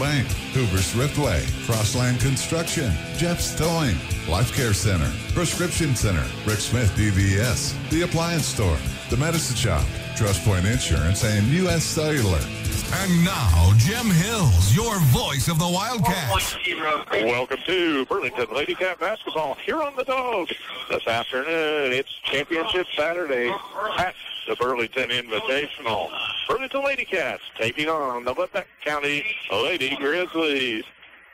Bank, Hoover's Thriftway, Crossland Construction, Jeff's Towing, Life Care Center, Prescription Center, Rick Smith DVS, The Appliance Store, The Medicine Shop, Trust Point Insurance, and U.S. Cellular. And now, Jim Hills, your voice of the Wildcats. Welcome to Burlington Lady Cat basketball here on the Dawg. This afternoon, it's Championship Saturday at the Burlington Invitational. Burlington Lady Cats taking on the Lubbock County Lady Grizzlies.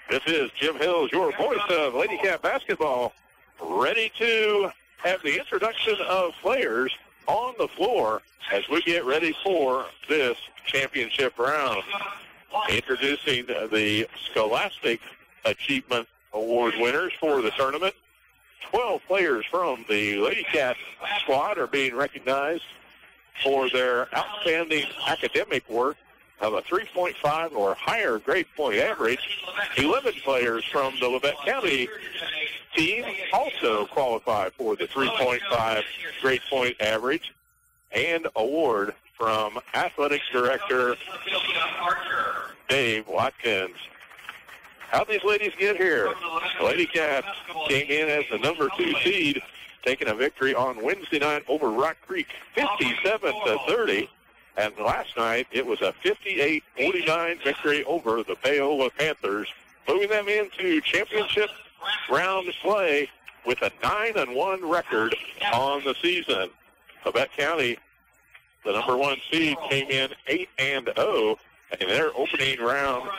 This is Jim Hills, your voice of Lady Cat basketball, ready to have the introduction of players on the floor as we get ready for this championship round. Introducing the Scholastic Achievement Award winners for the tournament. 12 players from the Lady Cat squad are being recognized for their outstanding academic work of a 3.5 or higher grade point average. 11 players from the Lubbock County team also qualify for the 3.5 grade point average and award from Athletics Director Dave Watkins. How these ladies get here? The Lady Cats came in as the number 2 seed, taking a victory on Wednesday night over Rock Creek, 57-30. And last night, it was a 58-49 victory over the Paola Panthers, moving them into championship round play with a 9-1 record on the season. Quebec County, the number 1 seed, came in 8-0 in their opening round.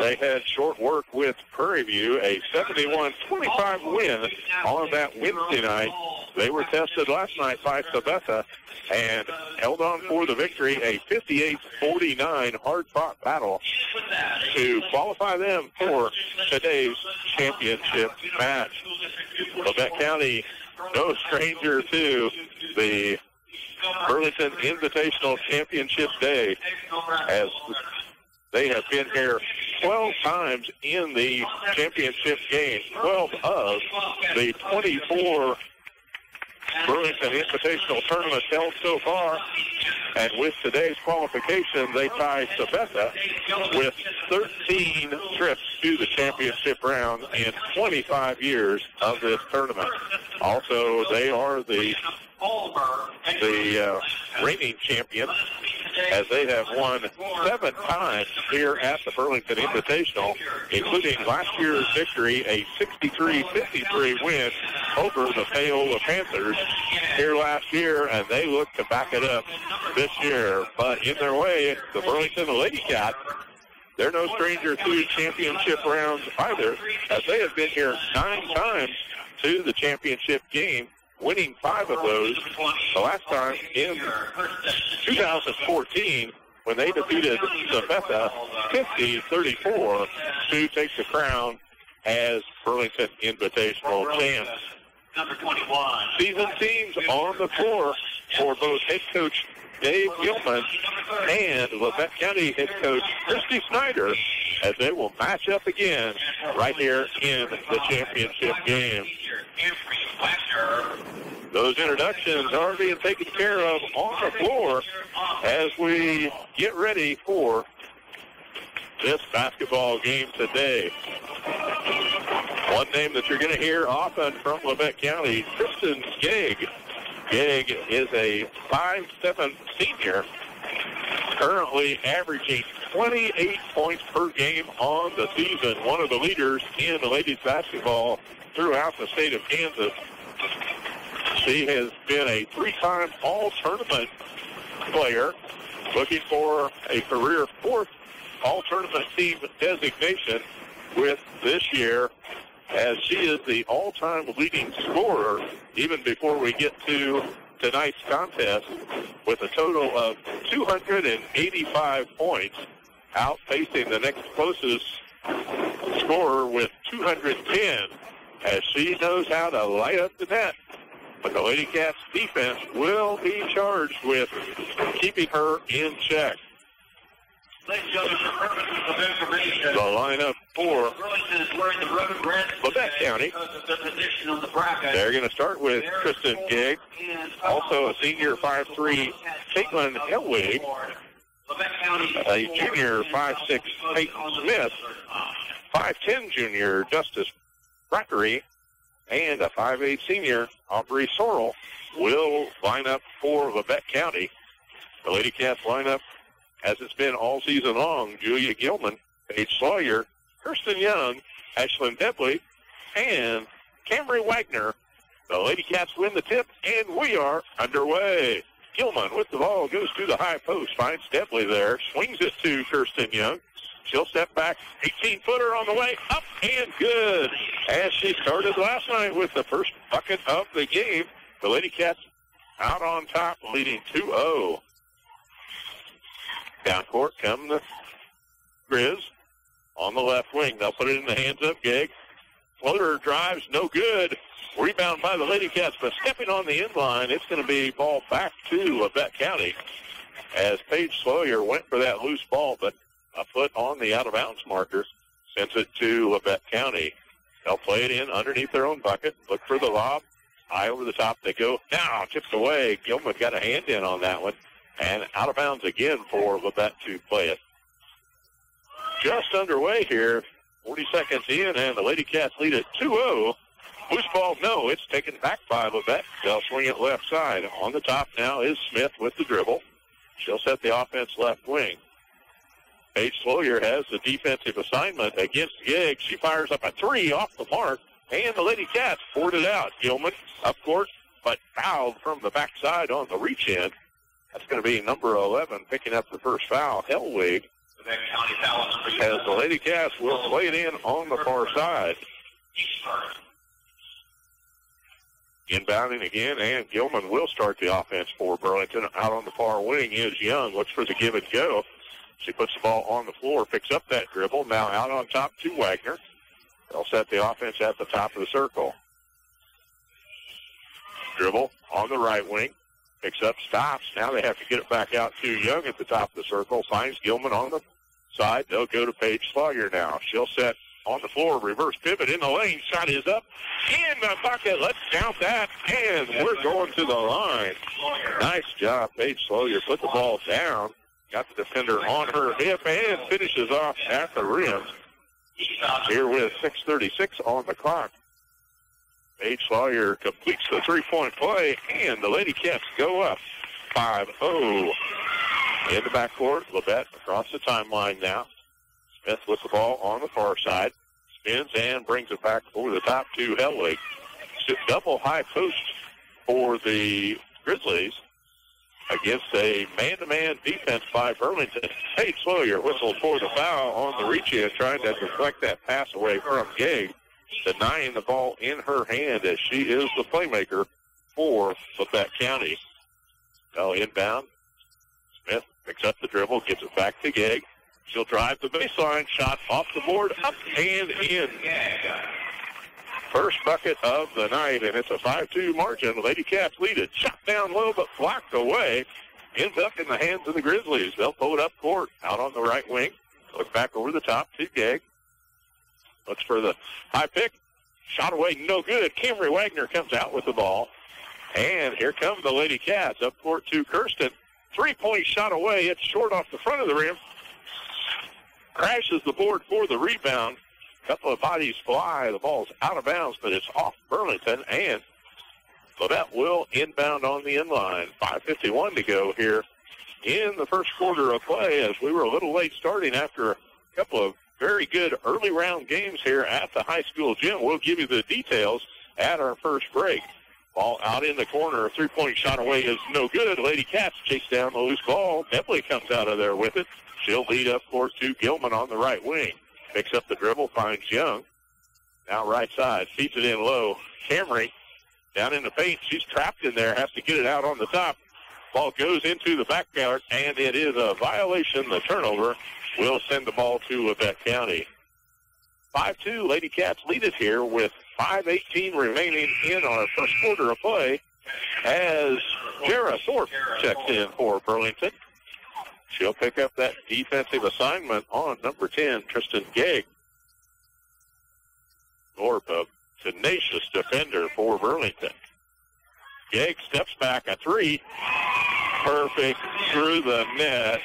They had short work with Prairie View, a 71-25 win on that Wednesday night. They were tested last night by Sabetha and held on for the victory, a 58-49 hard-fought battle to qualify them for today's championship match. Quebec County, no stranger to the Burlington Invitational Championship Day, as they have been here 12 times in the championship game, 12 of the 24 Burlington Invitational tournaments held so far. And with today's qualification, they tie Sabetha with 13 trips to the championship round in 25 years of this tournament. Also, they are the reigning champions, as they have won 7 times here at the Burlington Invitational, including last year's victory, a 63-53 win over the Paola Panthers here last year, and they look to back it up this year. But in their way, the Burlington Lady Cats, they're no stranger to championship rounds either, as they have been here 9 times to the championship game, winning 5 of those. The last time in 2014, when they defeated Sabetha 50-34 to take the crown as Burlington Invitational champs. Number 21. Season teams on the floor for both head coach Dave Gilman and Lubbock County head coach Christy Snyder, as they will match up again right here in the championship game. Those introductions are being taken care of on the floor as we get ready for this basketball game today. One name that you're going to hear often from Lubbock County, Kristen Gegg. Gegg is a 5'7" senior, currently averaging 28 points per game on the season, one of the leaders in ladies basketball throughout the state of Kansas. She has been a 3-time all-tournament player, looking for a career 4th all-tournament team designation with this year, as she is the all-time leading scorer, even before we get to tonight's contest, with a total of 285 points, outpacing the next closest scorer with 210, as she knows how to light up the net. But the Lady Cats defense will be charged with keeping her in check. The lineup for Lubbock County. They're going to start with Kristen Gegg, also a senior 5'3", Caitlin Helwig, A junior, 5'6", Peyton Smith, 5'10", junior, Justice Brackery, and a 5'8", senior, Aubrey Sorrell, will line up for Labette County. The Lady Cats line up as it's been all season long. Julia Gilman, Paige Sawyer, Kirsten Young, Ashlyn Debley, and Camry Wagner. The Lady Cats win the tip, and we are underway. Gilman with the ball goes to the high post, finds Debley there, swings it to Kirsten Young. She'll step back, 18-footer on the way, up and good. As she started last night with the first bucket of the game, the Lady Cats out on top, leading 2-0. Down court come the Grizz on the left wing. They'll put it in the hands of Gegg. Floater drives, no good. Rebound by the Lady Cats, but stepping on the end line, it's going to be ball back to Labette County as Paige Sawyer went for that loose ball, but a foot on the out-of-bounds marker sends it to Labette County. They'll play it in underneath their own bucket, look for the lob. High over the top they go. Now tipped away. Gilman got a hand in on that one. And out of bounds again for Labette to play it. Just underway here, 40 seconds in, and the Lady Cats lead at 2-0. Loose ball, no, it's taken back by Labette. They'll swing it left side. On the top now is Smith with the dribble. She'll set the offense left wing. Paige Sawyer has the defensive assignment against Gegg. She fires up a three off the mark, and the Lady Cats poured it out. Gilman up court, but fouled from the backside on the reach in. That's going to be number 11 picking up the first foul, Hellwig, as the Lady Cats will play it in on the far side. Inbounding again, and Gilman will start the offense for Burlington. Out on the far wing is Young. Looks for the give and go. She puts the ball on the floor, picks up that dribble. Now out on top to Wagner. They'll set the offense at the top of the circle. Dribble on the right wing. Picks up, stops. Now they have to get it back out to Young at the top of the circle. Finds Gilman on the side. They'll go to Paige Sawyer now. She'll set on the floor, reverse pivot in the lane. Shot is up in the bucket. Let's count that. And we're going to the line. Nice job, Paige Sawyer. Put the ball down. Got the defender on her hip and finishes off at the rim. Here with 6:36 on the clock. Paige Sawyer completes the three-point play, and the Lady Cats go up 5-0. In the backcourt, Labette across the timeline now. Smith with the ball on the far side. Spins and brings it back over the top to Hellwig. Double high post for the Grizzlies against a man-to-man defense by Burlington. Paige Sawyer whistled for the foul on the reach-in, trying to deflect that pass away from Gegg, denying the ball in her hand as she is the playmaker for Labette County. Now inbound. Smith picks up the dribble, gives it back to Gegg. She'll drive the baseline, shot off the board, up and in. First bucket of the night, and it's a 5-2 margin. Lady Cats lead it. Shot down low, but blocked away. Ends up in the hands of the Grizzlies. They'll pull it up court, out on the right wing. Look back over the top to Gegg. Looks for the high pick. Shot away, no good. Camry Wagner comes out with the ball. And here come the Lady Cats up court to Kirsten. Three-point shot away. It's short off the front of the rim. Crashes the board for the rebound. Couple of bodies fly. The ball's out of bounds, but it's off Burlington. And Labette will inbound on the inline. 5:51 to go here in the first quarter of play, as we were a little late starting after a couple of very good early round games here at the high school gym. We'll give you the details at our first break. Ball out in the corner. Three-point shot away is no good. Lady Cats chase down the loose ball. Debley comes out of there with it. She'll lead up court to Gilman on the right wing. Picks up the dribble, finds Young. Now right side, feeds it in low. Camry down in the paint. She's trapped in there, has to get it out on the top. Ball goes into the backyard, and it is a violation. The turnover will send the ball to Labette County. 5-2, Lady Cats lead it here with 5:18 remaining in our first quarter of play as Jara Thorpe checks in for Burlington. She'll pick up that defensive assignment on number 10, Tristan Gegg. Thorpe, a tenacious defender for Burlington. Gegg steps back, a three. perfect through the net.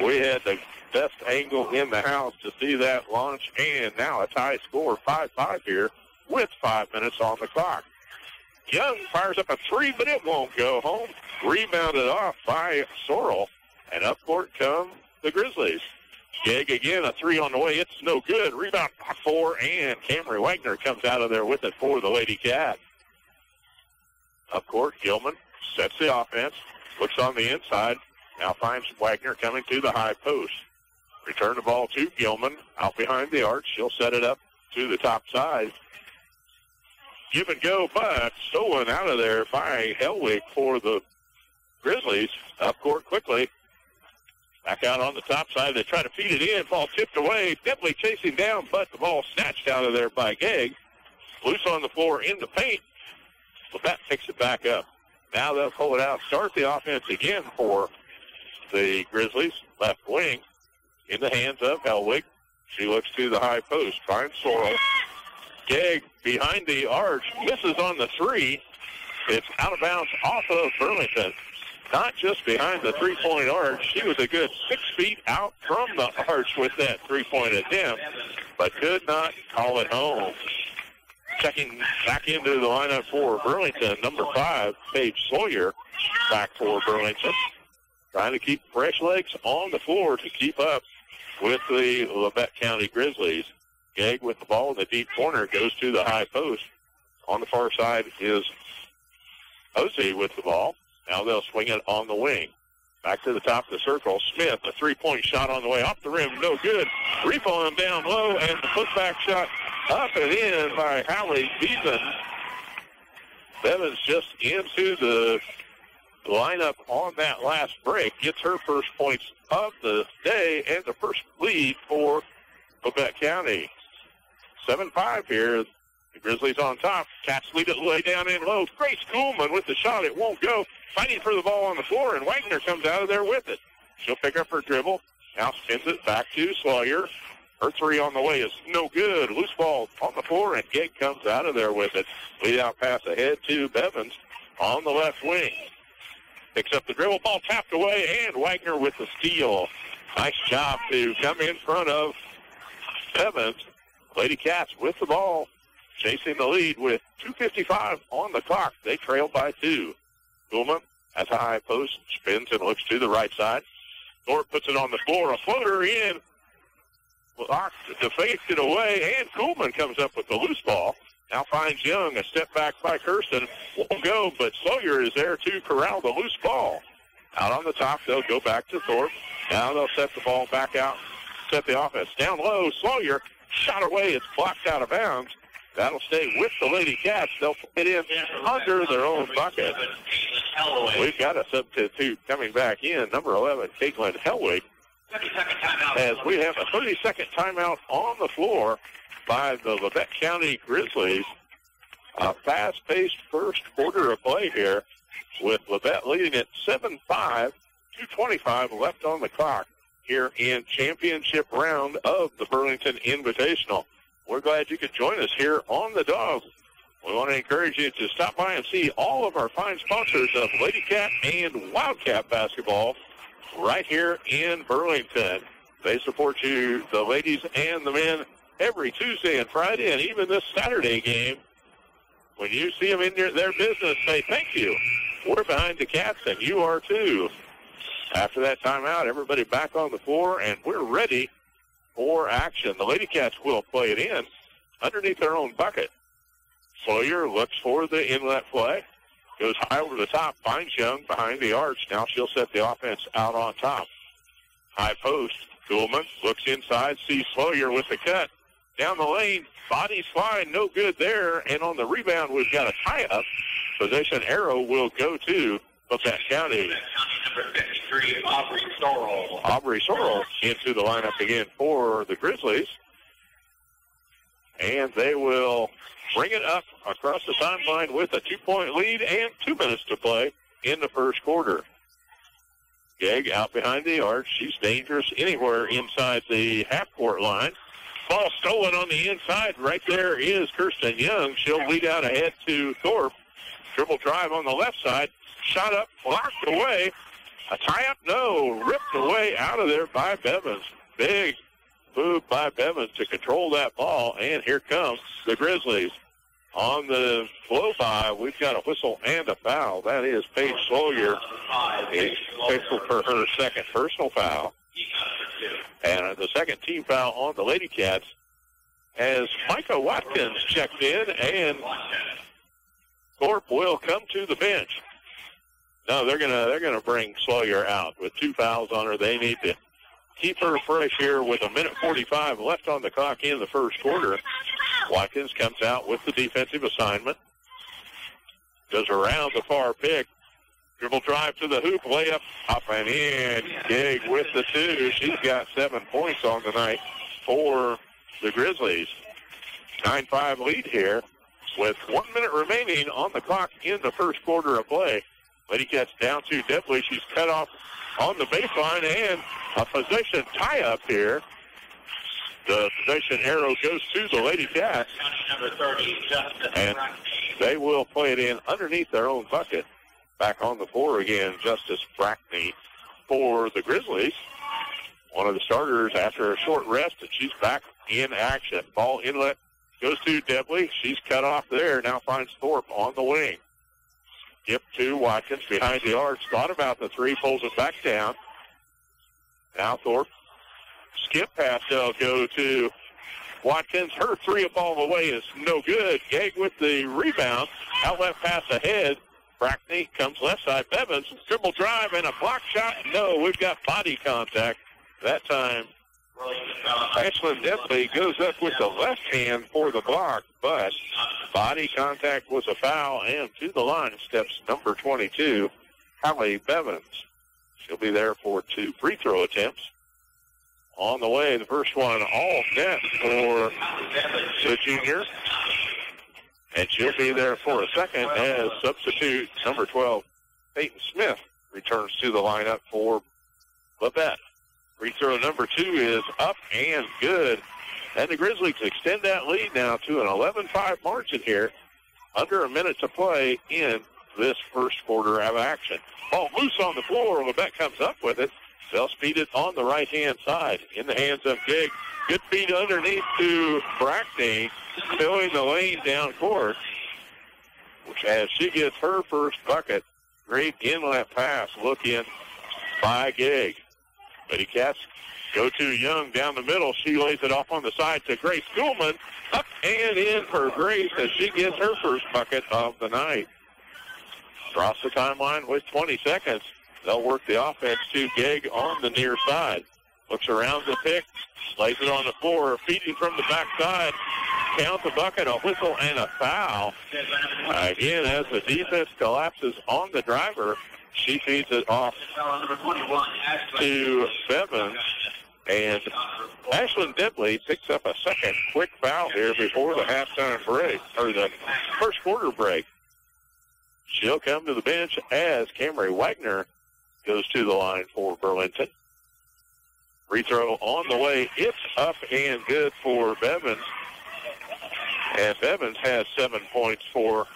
We had the best angle in the house to see that launch, and now a tie score, 5-5 here with 5 minutes on the clock. Young fires up a three, but it won't go home. Rebounded off by Sorrell, and up court come the Grizzlies. Gegg again, a three on the way. It's no good. Rebound by 4, and Camry Wagner comes out of there with it for the Lady Cat. Up court, Gilman sets the offense, looks on the inside, now finds Wagner coming to the high post. Return the ball to Gilman, out behind the arch. She'll set it up to the top side. Give and go, but stolen out of there by Hellwig for the Grizzlies. Up court quickly. Back out on the top side. They try to feed it in. Ball tipped away. Dipley chasing down, but the ball snatched out of there by Gegg. Loose on the floor in the paint. Labette picks it back up. Now they'll pull it out. Start the offense again for the Grizzlies. Left wing in the hands of Hellwig. She looks to the high post. Finds Sorrell. Gegg behind the arch. Misses on the three. It's out of bounds off of Burlington. Not just behind the three-point arch. She was a good 6 feet out from the arch with that three-point attempt, but could not call it home. Checking back into the lineup for Burlington, number 5, Paige Sawyer, back for Burlington. Trying to keep fresh legs on the floor to keep up with the Labette County Grizzlies. Gegg with the ball in the deep corner goes to the high post. On the far side is Hosey with the ball. Now they'll swing it on the wing. Back to the top of the circle. Smith, a three-point shot on the way. Off the rim, no good. Rebound down low, and the putback shot up and in by Hallie Bevins. Bevins just into the lineup on that last break. Gets her first points of the day and the first lead for Labette County. 7-5 here. The Grizzlies on top. Cats lead it way down in low. Grace Kuhlman with the shot. It won't go. Fighting for the ball on the floor, and Wagner comes out of there with it. She'll pick up her dribble. Now spins it back to Sawyer. Her three on the way is no good. Loose ball on the floor, and Gegg comes out of there with it. Lead out pass ahead to Bevins on the left wing. Picks up the dribble. Ball tapped away, and Wagner with the steal. Nice job to come in front of Bevins. Lady Cats with the ball, chasing the lead with 2:55 on the clock. They trail by 2. Kuhlman at the high post, spins and looks to the right side. Thorpe puts it on the floor. A floater in. Blocked, defaced it away, and Kuhlman comes up with the loose ball. Now finds Young. A step back by Kirsten. Won't go, but Sawyer is there to corral the loose ball. Out on the top, they'll go back to Thorpe. Now they'll set the ball back out, set the offense. Down low, Sawyer shot away. It's blocked out of bounds. That'll stay with the Lady Cats. They'll put it in under their own bucket. We've got a substitute coming back in, number 11, Caitlin Hellwig, as we have a 30-second timeout on the floor by the Labette County Grizzlies. A fast-paced first quarter of play here with Labette leading at 7-5, 2:25 left on the clock here in championship round of the Burlington Invitational. We're glad you could join us here on the Dawg. We want to encourage you to stop by and see all of our fine sponsors of Lady Cat and Wildcat basketball right here in Burlington. They support you, the ladies and the men, every Tuesday and Friday, and even this Saturday game. When you see them in their business, say thank you. We're behind the Cats, and you are too. After that timeout, everybody back on the floor, and we're ready for action. The Lady Cats will play it in underneath their own bucket. Sawyer looks for the inlet play. Goes high over the top. Finds Young behind the arch. Now she'll set the offense out on top. High post. Kuhlman looks inside. Sees Sawyer with the cut. Down the lane. Body slide. No good there. And on the rebound, we've got a tie-up. Possession arrow will go to Labette County. Number 53, Aubrey Sorrell. Aubrey Sorrell into the lineup again for the Grizzlies. And they will bring it up across the timeline with a 2-point lead and 2 minutes to play in the first quarter. Gegg out behind the arch. She's dangerous anywhere inside the half-court line. Ball stolen on the inside. Right there is Kirsten Young. She'll lead out ahead to Thorpe. Dribble drive on the left side. Shot up, blocked away. A tie-up, no, ripped away out of there by Bevins. Big move by Bevins to control that ball, and here comes the Grizzlies. On the blow-by, we've got a whistle and a foul. That is Paige Sawyer. It's whistle for her second personal foul. And the second team foul on the Lady Cats as Micah Watkins checked in, and Thorpe will come to the bench. No, they're gonna bring Sawyer out with 2 fouls on her. They need to keep her fresh here with 1:45 left on the clock in the first quarter. Watkins comes out with the defensive assignment. Goes around the far pick. Dribble drive to the hoop, layup, up and in. Gig with the 2. She's got 7 points on the night for the Grizzlies. 9-5 lead here with 1 minute remaining on the clock in the first quarter of play. Lady Cats down to Depley. She's cut off on the baseline, and a possession tie-up here. The possession arrow goes to the Lady Cats, and they will play it in underneath their own bucket. Back on the floor again, Justice Brackney for the Grizzlies. One of the starters after a short rest, and she's back in action. Ball inlet goes to Depley. She's cut off there. Now finds Thorpe on the wing. Skip to Watkins behind the arch. Thought about the 3, pulls it back down. Now Thorpe. Skip pass, they'll go to Watkins. Her 3 ball away is no good. Gag with the rebound. Outlet pass ahead. Brackney comes left side. Bevins, dribble drive and a block shot. No, we've got body contact. That time, Ashlyn Depley goes up with the left hand for the block, but body contact was a foul, and to the line steps number 22, Hallie Bevins. She'll be there for 2 free throw attempts. On the way, the first one all net for the junior. And she'll be there for a second as substitute number 12, Peyton Smith, returns to the lineup for Labette. Free throw number 2 is up and good. And the Grizzlies extend that lead now to an 11-5 margin here. Under a minute to play in this first quarter of action. Ball loose on the floor. Labette comes up with it. They'll speed it on the right-hand side in the hands of Gig. Good feed underneath to Brackney, filling the lane down court. As she gets her first bucket, great inlet pass. Look in by Gig. Lady Cats go to Young down the middle. She lays it off on the side to Grace Kuhlman. Up and in for Grace as she gets her first bucket of the night. Across the timeline with 20 seconds. They'll work the offense to Gig on the near side. Looks around the pick, lays it on the floor, feeding from the backside. Count the bucket, a whistle, and a foul. Again, as the defense collapses on the driver, she feeds it off to Bevins. And Ashlyn Depley picks up a second quick foul here before the halftime break, or the first quarter break. She'll come to the bench as Camry Wagner goes to the line for Burlington. Free throw on the way. It's up and good for Bevins. And Bevins has 7 points for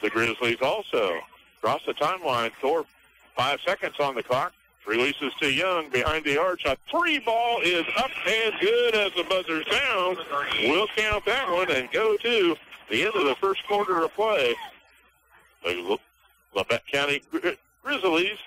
the Grizzlies also. Across the timeline, Thorpe, 5 seconds on the clock. Releases to Young behind the arch. A 3 ball is up and good as the buzzer sounds. We'll count that one and go to the end of the first quarter of play. The Labette County Grizzlies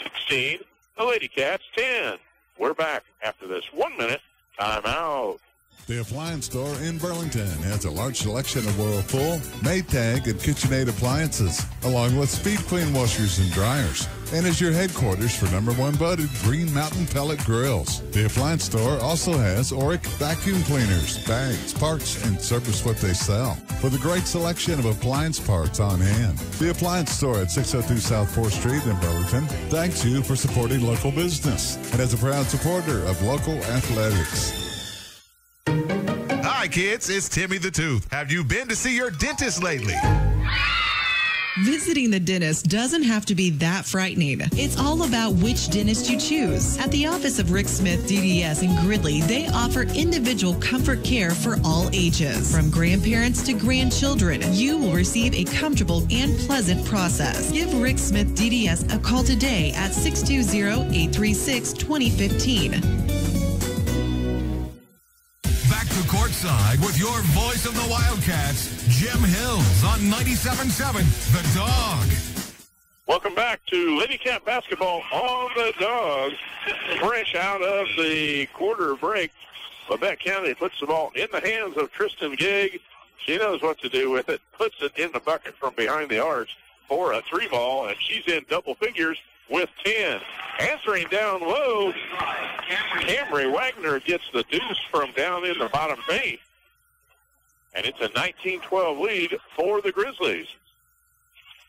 16, the Lady Cats 10. We're back after this 1 minute timeout. The Appliance Store in Burlington has a large selection of Whirlpool, Maytag, and KitchenAid appliances, along with Speed Clean washers and dryers, and is your headquarters for #1 voted Green Mountain Pellet Grills. The Appliance Store also has Oric vacuum cleaners, bags, parts, and service what they sell, with a great selection of appliance parts on hand. The Appliance Store at 602 South 4th Street in Burlington thanks you for supporting local business and is a proud supporter of local athletics. Hi, kids. It's Timmy the Tooth. Have you been to see your dentist lately? Visiting the dentist doesn't have to be that frightening. It's all about which dentist you choose. At the office of Rick Smith DDS in Gridley, they offer individual comfort care for all ages. From grandparents to grandchildren, you will receive a comfortable and pleasant process. Give Rick Smith DDS a call today at 620-836-2015. Back to courtside with your voice of the Wildcats, Jim Hills on 97.7 The Dog. Welcome back to Lady Cat basketball on the Dog. Fresh out of the quarter break, Labette County puts the ball in the hands of Tristan Gegg. She knows what to do with it, puts it in the bucket from behind the arch for a 3-ball, and she's in double figures with 10. Answering down low, Camry Wagner gets the deuce from down in the bottom paint. And it's a 19-12 lead for the Grizzlies.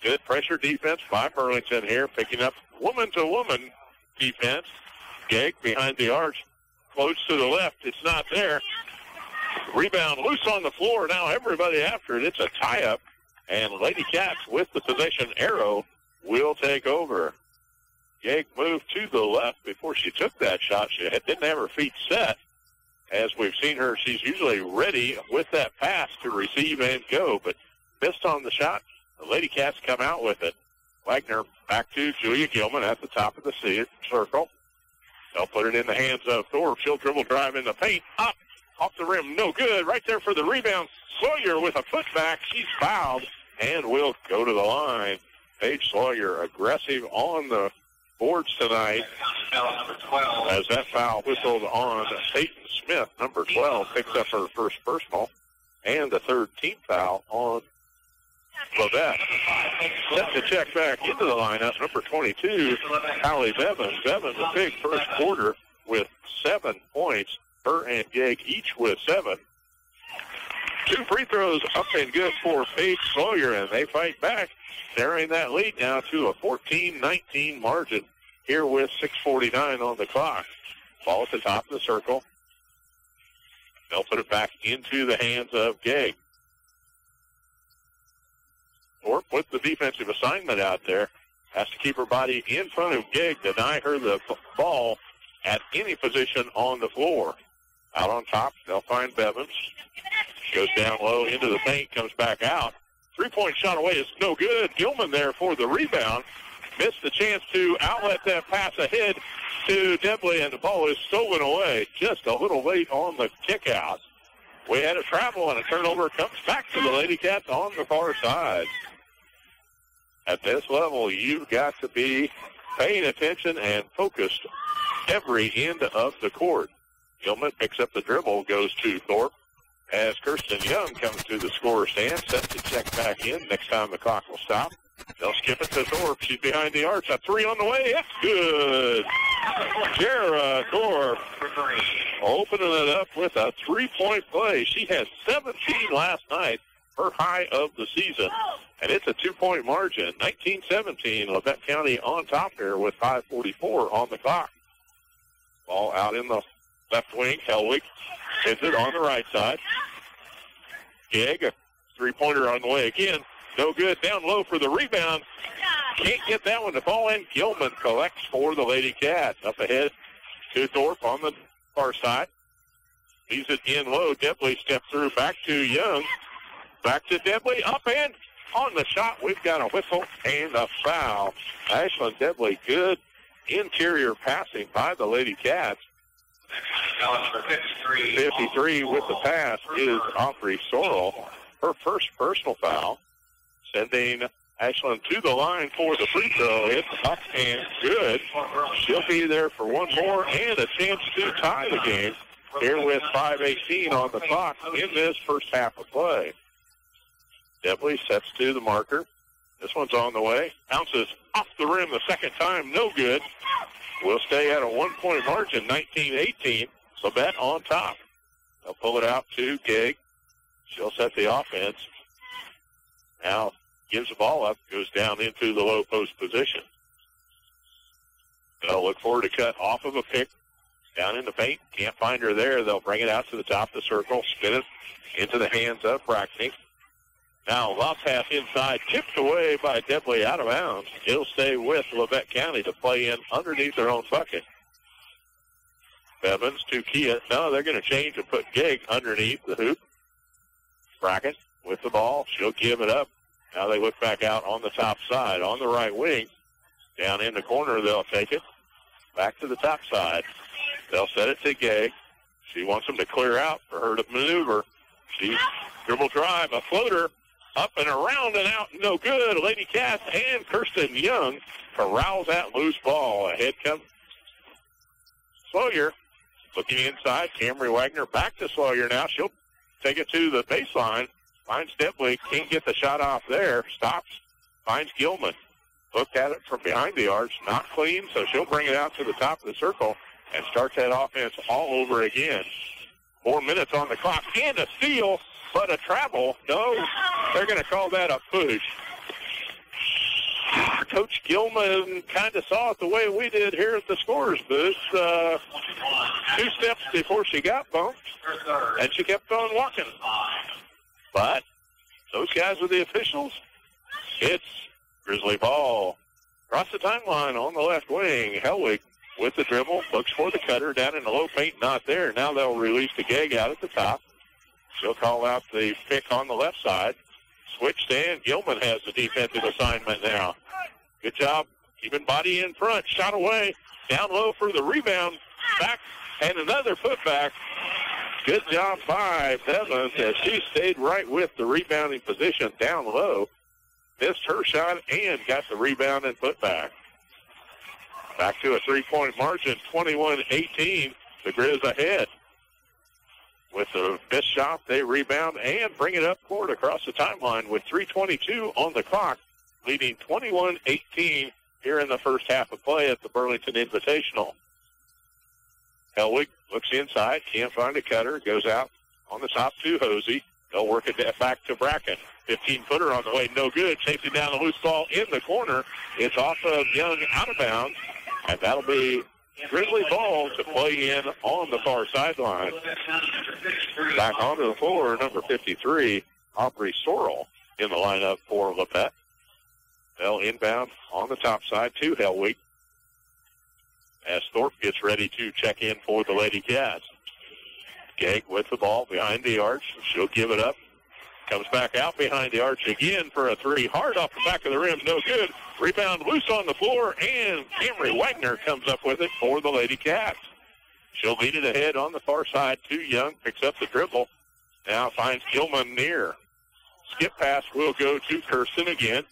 Good pressure defense by Burlington here, picking up woman-to-woman defense. Gegg behind the arch, close to the left. It's not there. Rebound loose on the floor. Now everybody after it. It's a tie-up. And Lady Cats with the possession arrow will take over. Gegg moved to the left before she took that shot. She didn't have her feet set. As we've seen her, she's usually ready with that pass to receive and go, but missed on the shot. The Lady Cats come out with it. Wagner back to Julia Gilman at the top of the circle. They'll put it in the hands of Thorpe. She'll dribble drive in the paint. Up, off the rim, no good. Right there for the rebound. Sawyer with a putback. She's fouled and will go to the line. Paige Sawyer aggressive on the boards tonight. As that foul whistled on Peyton Smith, number 12, picks up her first personal, and the third team foul on Labette. Set to check back into the lineup, number 22, Hallie Bevins. Bevins, a big first quarter with 7 points. Her and Gegg each with 7. 2 free throws up and good for Paige Sawyer, and they fight back, narrowing that lead now to a 14-19 margin here with 6:49 on the clock. Ball at the top of the circle. They'll put it back into the hands of Gegg. Thorpe with the defensive assignment out there. Has to keep her body in front of Gegg, deny her the ball at any position on the floor. Out on top, they'll find Bevins. Goes down low into the paint, comes back out. 3-point shot away is no good. Gilman there for the rebound. Missed the chance to outlet that pass ahead to Debley, and the ball is stolen away. Just a little late on the kick out. We had a travel, and a turnover comes back to the Lady Cats on the far side. At this level, you've got to be paying attention and focused every end of the court. Gilman picks up the dribble, goes to Thorpe. As Kirsten Young comes to the scorer's stand, set to check back in. Next time the clock will stop. They'll skip it to Thorpe. She's behind the arch. A 3 on the way. That's good. Jara Thorpe opening it up with a 3-point play. She had 17 last night, her high of the season. And it's a 2-point margin. 19-17. Labette County on top here with 5:44 on the clock. Ball out in the left wing. Hellwig hits it on the right side. Gegg, a 3-pointer on the way again. No good. Down low for the rebound. Can't get that one to fall in. Gilman collects for the Lady Cats. Up ahead to Thorpe on the far side. Leaves it in low. Debley steps through. Back to Young. Back to Debley. Up and on the shot. We've got a whistle and a foul. Ashlyn Debley, good interior passing by the Lady Cats. 53 with the pass is Aubrey Sorrell. Her first personal foul, sending Ashlyn to the line for the free throw. It's up and good. She'll be there for one more and a chance to tie the game here with 5:18 on the clock in this first half of play. Debley sets to the marker. This one's on the way. Bounces off the rim the second time. No good. We'll stay at a 1-point margin, 19-18. Labette on top. They'll pull it out to Gegg. She'll set the offense. Now gives the ball up, goes down into the low post position. They'll look forward to cut off of a pick. Down in the paint. Can't find her there. They'll bring it out to the top of the circle. Spin it into the hands of Brackney. Now lob pass inside, tipped away by Debley out of bounds. It'll stay with Labette County to play in underneath their own bucket. Bevins to Kia. No, they're going to change and put Gig underneath the hoop. Brackett with the ball. She'll give it up. Now they look back out on the top side, on the right wing. Down in the corner, they'll take it. Back to the top side. They'll set it to Gay. She wants them to clear out for her to maneuver. She dribble drive, a floater, up and around and out, no good. Lady Cats and Kirsten Young corrals that loose ball. Ahead comes Sawyer. Looking inside, Camry Wagner back to Sawyer now. She'll take it to the baseline. Finds Debley, can't get the shot off there. Stops, finds Gilman. Looked at it from behind the arch, not clean, so she'll bring it out to the top of the circle and start that offense all over again. 4 minutes on the clock, and a steal, but a travel. No, they're going to call that a push. Coach Gilman kind of saw it the way we did here at the scorer's booth. 2 steps before she got bumped, and she kept on walking. But those guys are the officials. It's Grizzly ball. Across the timeline on the left wing. Hellwig with the dribble. Looks for the cutter down in the low paint. Not there. Now they'll release the Gag out at the top. She'll call out the pick on the left side. Switch stand. Gilman has the defensive assignment now. Good job. Keeping body in front. Shot away. Down low for the rebound. Back. And another putback. Good job by Bevins as she stayed right with the rebounding position down low. Missed her shot and got the rebound and put back. Back to a 3-point margin, 21-18. The Grizz ahead. With the missed shot, they rebound and bring it up court across the timeline with 3:22 on the clock, leading 21-18 here in the first half of play at the Burlington Invitational. Hellwig looks inside, can't find a cutter, goes out on the top to Hosey. They'll work it back to Bracken. 15-footer on the way, no good. Chasing down the loose ball in the corner. It's off of Young out of bounds, and that'll be Grizzly ball to play in on the far sideline. Back onto the floor, number 53, Aubrey Sorrell in the lineup for Labette. They'll inbound on the top side to Hellwig as Thorpe gets ready to check in for the Lady Cats. Gag with the ball behind the arch. She'll give it up. Comes back out behind the arch again for a three. Hard off the back of the rim. No good. Rebound loose on the floor, and Camry Wagner comes up with it for the Lady Cats. She'll lead it ahead on the far side. Too Young picks up the dribble. Now finds Gilman near. Skip pass will go to Kirsten again.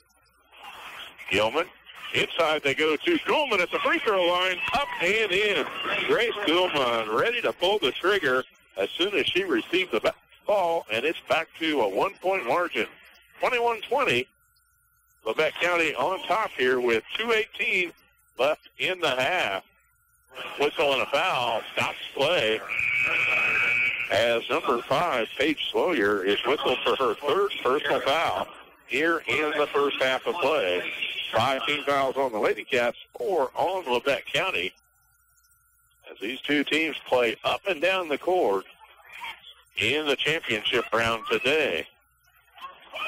Gilman. Inside they go to Gilman at the free throw line. Up and in. Grace Gilman ready to pull the trigger as soon as she received the ball, and it's back to a 1-point margin. 21-20. Labette County on top here with 2:18 left in the half. Whistle and a foul. Stops play as number 5, Paige Sawyer, is whistled for her third personal foul here in the first half of play. 5 team fouls on the Lady Cats, 4 on Labette County. As these two teams play up and down the court in the championship round today.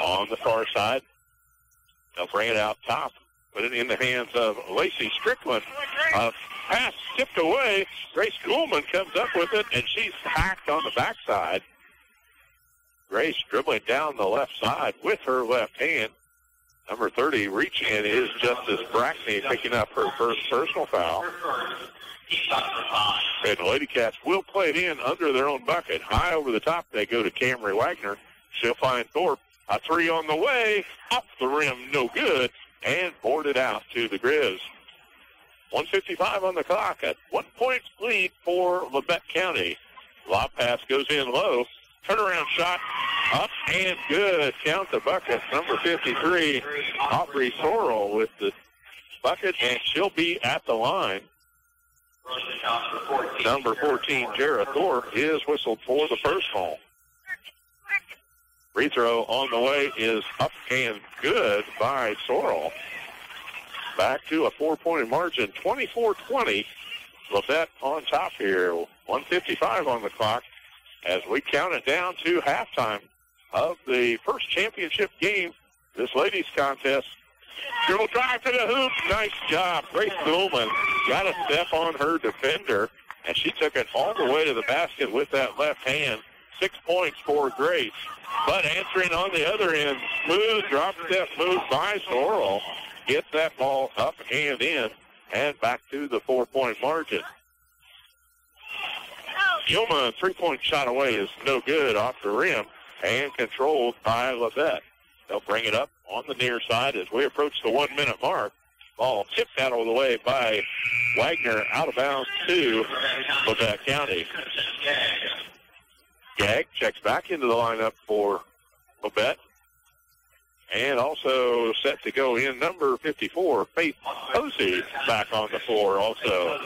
On the far side, they'll bring it out top. Put it in the hands of Lacey Strickland. Pass tipped away. Grace Kuhlman comes up with it, and she's hacked on the backside. Grace dribbling down the left side with her left hand. Number 30 reaching it is Justice Brackney, picking up her first personal foul. And the Lady Cats will play it in under their own bucket. High over the top, they go to Camry Wagner. She'll find Thorpe. A three on the way. Off the rim, no good. And boarded out to the Grizz. 1:55 on the clock. A 1-point lead for Labette County. Lob pass goes in low. Turnaround shot. Up and good. Count the bucket. Number 53, Aubrey Sorrell with the bucket, and she'll be at the line. Number 14, Jarrah Thorpe, is whistled for the personal. Free throw on the way is up and good by Sorrell. Back to a 4-point margin, 24-20. Labette on top here. 1:55 on the clock as we count it down to halftime. of the first championship game, this ladies contest. Dribble drive to the hoop. Nice job. Grace Goldman got a step on her defender, and she took it all the way to the basket with that left hand. 6 points for Grace. But answering on the other end, smooth drop step move by Sorrell. Gets that ball up and in, and back to the 4-point margin. Gilman, 3-point shot away is no good off the rim and controlled by Levette. They'll bring it up on the near side as we approach the 1-minute mark. Ball tipped out of the way by Wagner, out of bounds to Levette County. Gagg checks back into the lineup for Levette. And also set to go in number 54, Faith Posey, back on the floor also.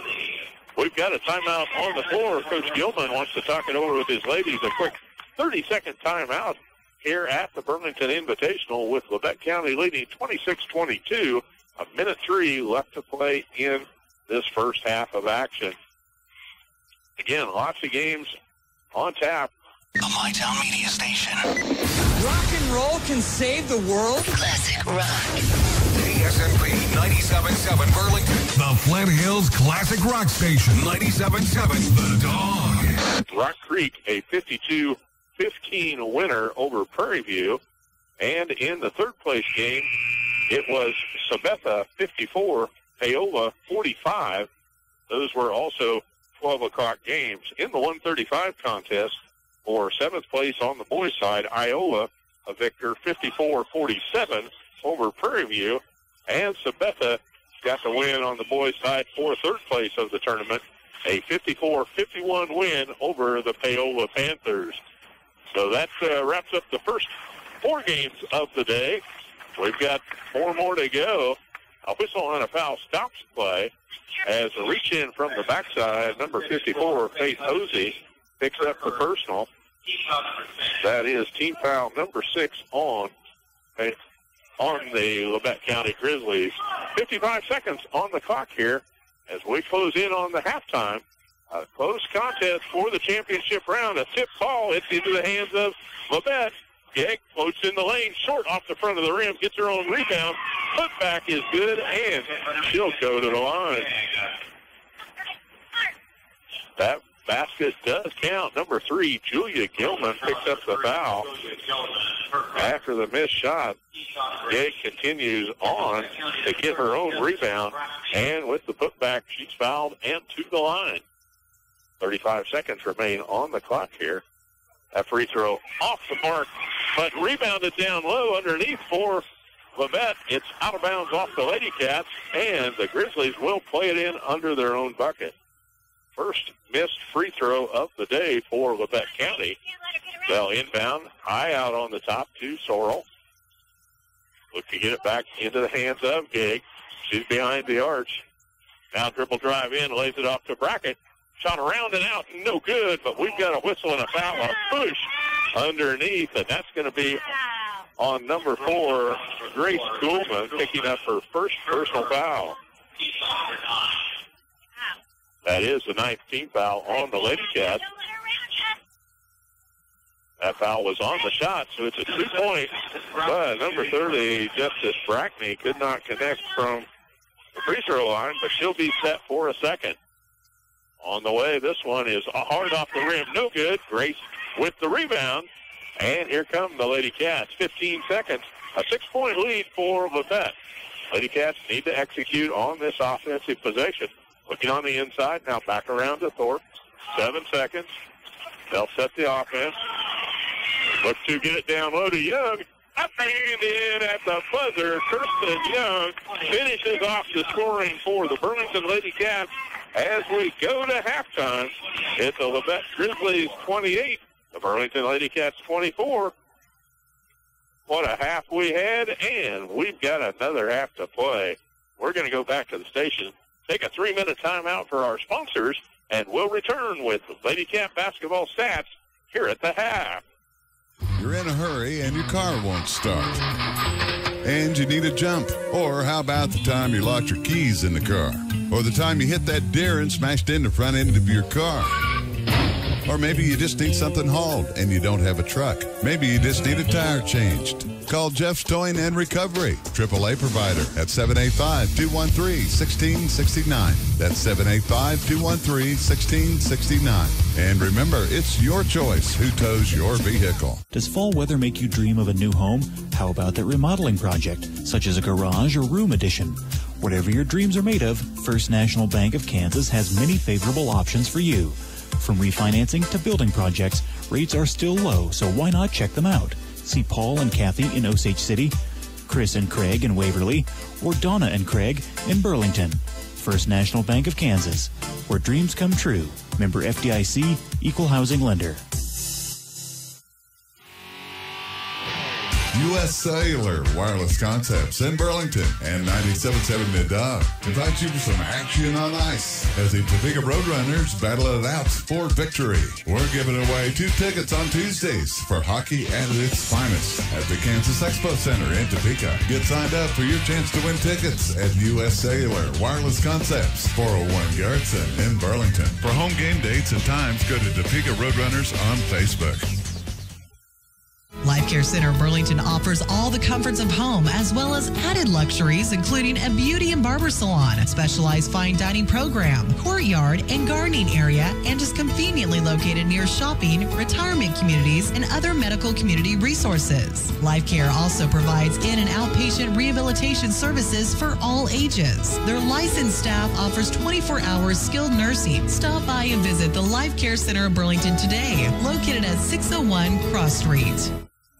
We've got a timeout on the floor. Coach Gilman wants to talk it over with his ladies. A quick 30-second timeout here at the Burlington Invitational with Levette County leading 26-22. A minute 3 left to play in this first half of action. Again, lots of games on tap. The MyTown Media Station. Rock and roll can save the world. Classic rock. KSNP 97.7 Burlington. The Flint Hills Classic Rock Station. 97.7 The Dawg. Rock Creek, a 52-15 winner over Prairie View. And in the third place game, it was Sabetha 54, Paola 45. Those were also 12 o'clock games. In the 135 contest, for 7th place on the boys' side, Iola, a victor 54-47 over Prairie View. And Sabetha got the win on the boys' side for 3rd place of the tournament, a 54-51 win over the Paola Panthers. So that wraps up the first 4 games of the day. We've got 4 more to go. A whistle and a foul stops play as a reach in from the backside, number 54, Faith Hosey, picks up the personal. That is team foul number 6 on the Levette County Grizzlies. 55 seconds on the clock here as we close in on the halftime. A close contest for the championship round. A tip ball. It's into the hands of Levette. Gagg floats in the lane, short off the front of the rim, gets her own rebound. Putback is good, and she'll go to the line. That basket does count. Number 3, Julia Gilman picks up the foul. After the missed shot, Gagg continues on to get her own rebound, and with the putback, she's fouled and to the line. 35 seconds remain on the clock here. That free throw off the mark, but rebounded down low underneath for Levette. It's out of bounds off the Lady Cats, and the Grizzlies will play it in under their own bucket. First missed free throw of the day for Levette County. They'll inbound, high out on the top to Sorrell. Look to get it back into the hands of Gagg. She's behind the arch. Now dribble drive in, lays it off to Brackett. Shot around and out, no good, but we've got a whistle and a foul, a push underneath, and that's going to be on number 4, Grace Goldman, picking up her first personal foul. That is the 9th team foul on the Lady Cats. That foul was on the shot, so it's a 2-point, but number 30, Justice Brackney, could not connect from the free throw line, but she'll be set for a second. On the way, this one is hard off the rim. No good. Grace with the rebound. And here come the Lady Cats. 15 seconds. A 6-point lead for Levette. Lady Cats need to execute on this offensive possession. Looking on the inside. Now back around to Thorpe. 7 seconds. They'll set the offense. Look to get it down low to Young. Up and in at the buzzer. Kirsten Young finishes off the scoring for the Burlington Lady Cats. As we go to halftime, it's the Levette Grizzlies 28, the Burlington Lady Cats 24. What a half we had, and we've got another half to play. We're going to go back to the station, take a 3-minute timeout for our sponsors, and we'll return with Lady Cat basketball stats here at the half. You're in a hurry and your car won't start. And you need a jump. Or how about the time you locked your keys in the car? Or the time you hit that deer and smashed in the front end of your car? Or maybe you just need something hauled and you don't have a truck. Maybe you just need a tire changed. Call Jeff's Towing and Recovery, AAA provider at 785-213-1669. That's 785-213-1669. And remember, it's your choice who tows your vehicle. Does fall weather make you dream of a new home? How about that remodeling project, such as a garage or room addition? Whatever your dreams are made of, First National Bank of Kansas has many favorable options for you. From refinancing to building projects, rates are still low, so why not check them out? See Paul and Kathy in Osage City, Chris and Craig in Waverly, or Donna and Craig in Burlington. First National Bank of Kansas, where dreams come true. Member FDIC, Equal Housing Lender. U.S. Cellular Wireless Concepts in Burlington and 97.7 The Dawg invite you for some action on ice as the Topeka Roadrunners battle it out for victory. We're giving away 2 tickets on Tuesdays for hockey at its finest at the Kansas Expo Center in Topeka. Get signed up for your chance to win tickets at U.S. Cellular Wireless Concepts, 401 Garrison in Burlington. For home game dates and times, go to Topeka Roadrunners on Facebook. Life Care Center Burlington offers all the comforts of home as well as added luxuries, including a beauty and barber salon, specialized fine dining program, courtyard and gardening area, and is conveniently located near shopping, retirement communities, and other medical community resources. Life Care also provides in- and outpatient rehabilitation services for all ages. Their licensed staff offers 24-hour skilled nursing. Stop by and visit the Life Care Center of Burlington today, located at 601 Cross Street.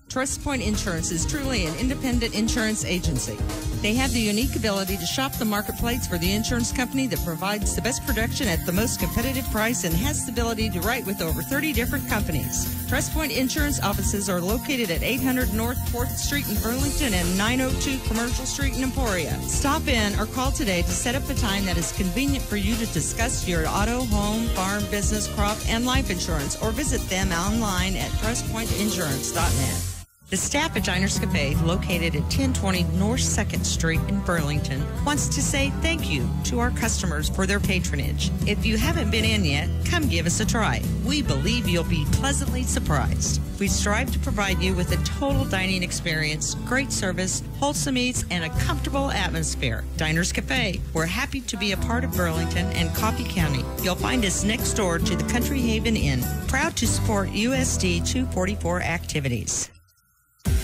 Trust Point Insurance is truly an independent insurance agency. They have the unique ability to shop the marketplace for the insurance company that provides the best protection at the most competitive price and has the ability to write with over 30 different companies. Trust Point Insurance offices are located at 800 North 4th Street in Burlington and 902 Commercial Street in Emporia. Stop in or call today to set up a time that is convenient for you to discuss your auto, home, farm, business, crop, and life insurance, or visit them online at trustpointinsurance.net. The staff at Diners Cafe, located at 1020 North 2nd Street in Burlington, wants to say thank you to our customers for their patronage. If you haven't been in yet, come give us a try. We believe you'll be pleasantly surprised. We strive to provide you with a total dining experience, great service, wholesome eats, and a comfortable atmosphere. Diners Cafe, we're happy to be a part of Burlington and Coffee County. You'll find us next door to the Country Haven Inn, proud to support USD 244 activities.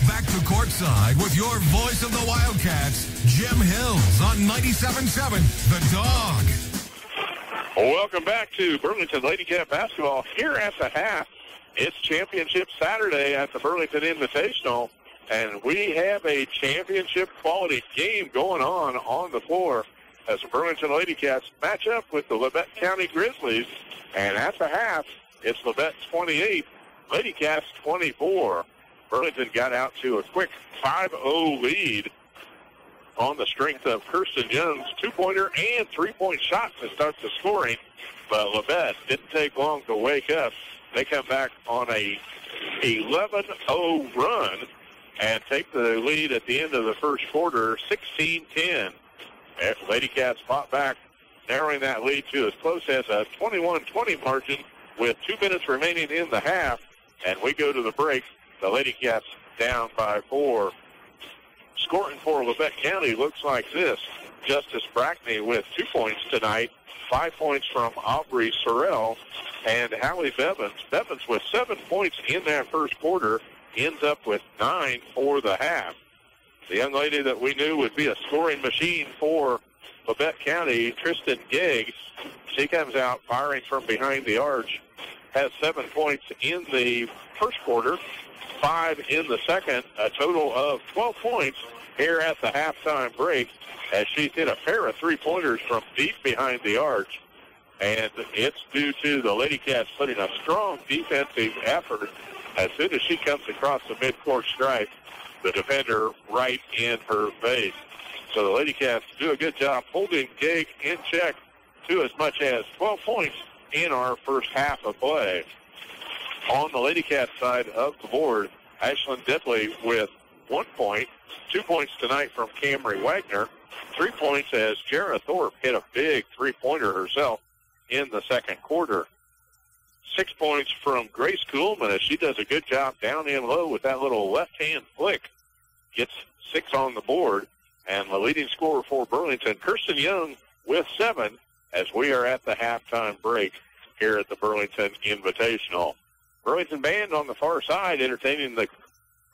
Back to courtside with your voice of the Wildcats, Jim Hills on 97.7 The Dawg. Welcome back to Burlington Lady Cat basketball here at the half. It's Championship Saturday at the Burlington Invitational, and we have a championship quality game going on the floor as the Burlington Lady Cats match up with the Labette County Grizzlies. And at the half, it's Labette 28, Lady Cats 24. Burlington got out to a quick 5-0 lead on the strength of Kirsten Young's two-pointer and three-point shot to start the scoring. But Labette didn't take long to wake up. They come back on a 11-0 run and take the lead at the end of the first quarter, 16-10. Lady Cats fought back, narrowing that lead to as close as a 21-20 margin with 2 minutes remaining in the half. And we go to the break. The Lady Cats down by 4. Scoring for Labette County looks like this. Justice Brackney with 2 points tonight, 5 points from Aubrey Sorrell, and Hallie Bevins. Bevins with 7 points in that first quarter, ends up with 9 for the half. The young lady that we knew would be a scoring machine for Labette County, Tristan Gegg, she comes out firing from behind the arch, has 7 points in the first quarter, 5 in the second, a total of 12 points here at the halftime break as she hit a pair of three-pointers from deep behind the arch. And it's due to the Lady Cats putting a strong defensive effort. As soon as she comes across the midcourt stripe, the defender right in her face. So the Lady Cats do a good job holding Gegg in check to as much as 12 points in our first half of play. On the Lady Cat side of the board, Ashlyn Dipley with 1 point, 2 points tonight from Camry Wagner, 3 points as Jarrah Thorpe hit a big three-pointer herself in the second quarter. 6 points from Grace Kuhlman as she does a good job down and low with that little left-hand flick. Gets 6 on the board. And the leading scorer for Burlington, Kirsten Young, with 7 as we are at the halftime break here at the Burlington Invitational. Burlington Band on the far side entertaining the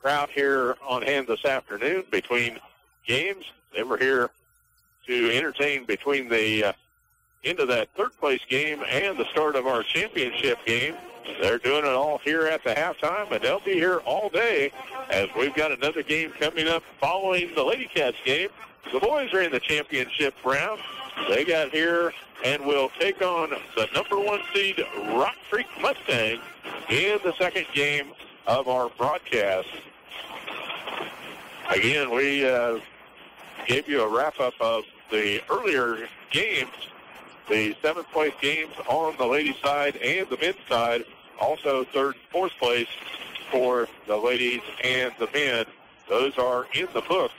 crowd here on hand this afternoon between games. They were here to entertain between the end of that third-place game and the start of our championship game. They're doing it all here at the halftime, and they'll be here all day as we've got another game coming up following the Lady Cats game. The boys are in the championship round. They got here and will take on the number 1 seed Rock Creek Mustangs in the second game of our broadcast. Again, we gave you a wrap-up of the earlier games, the 7th place games on the ladies' side and the men's side. Also 3rd and 4th place for the ladies and the men. Those are in the books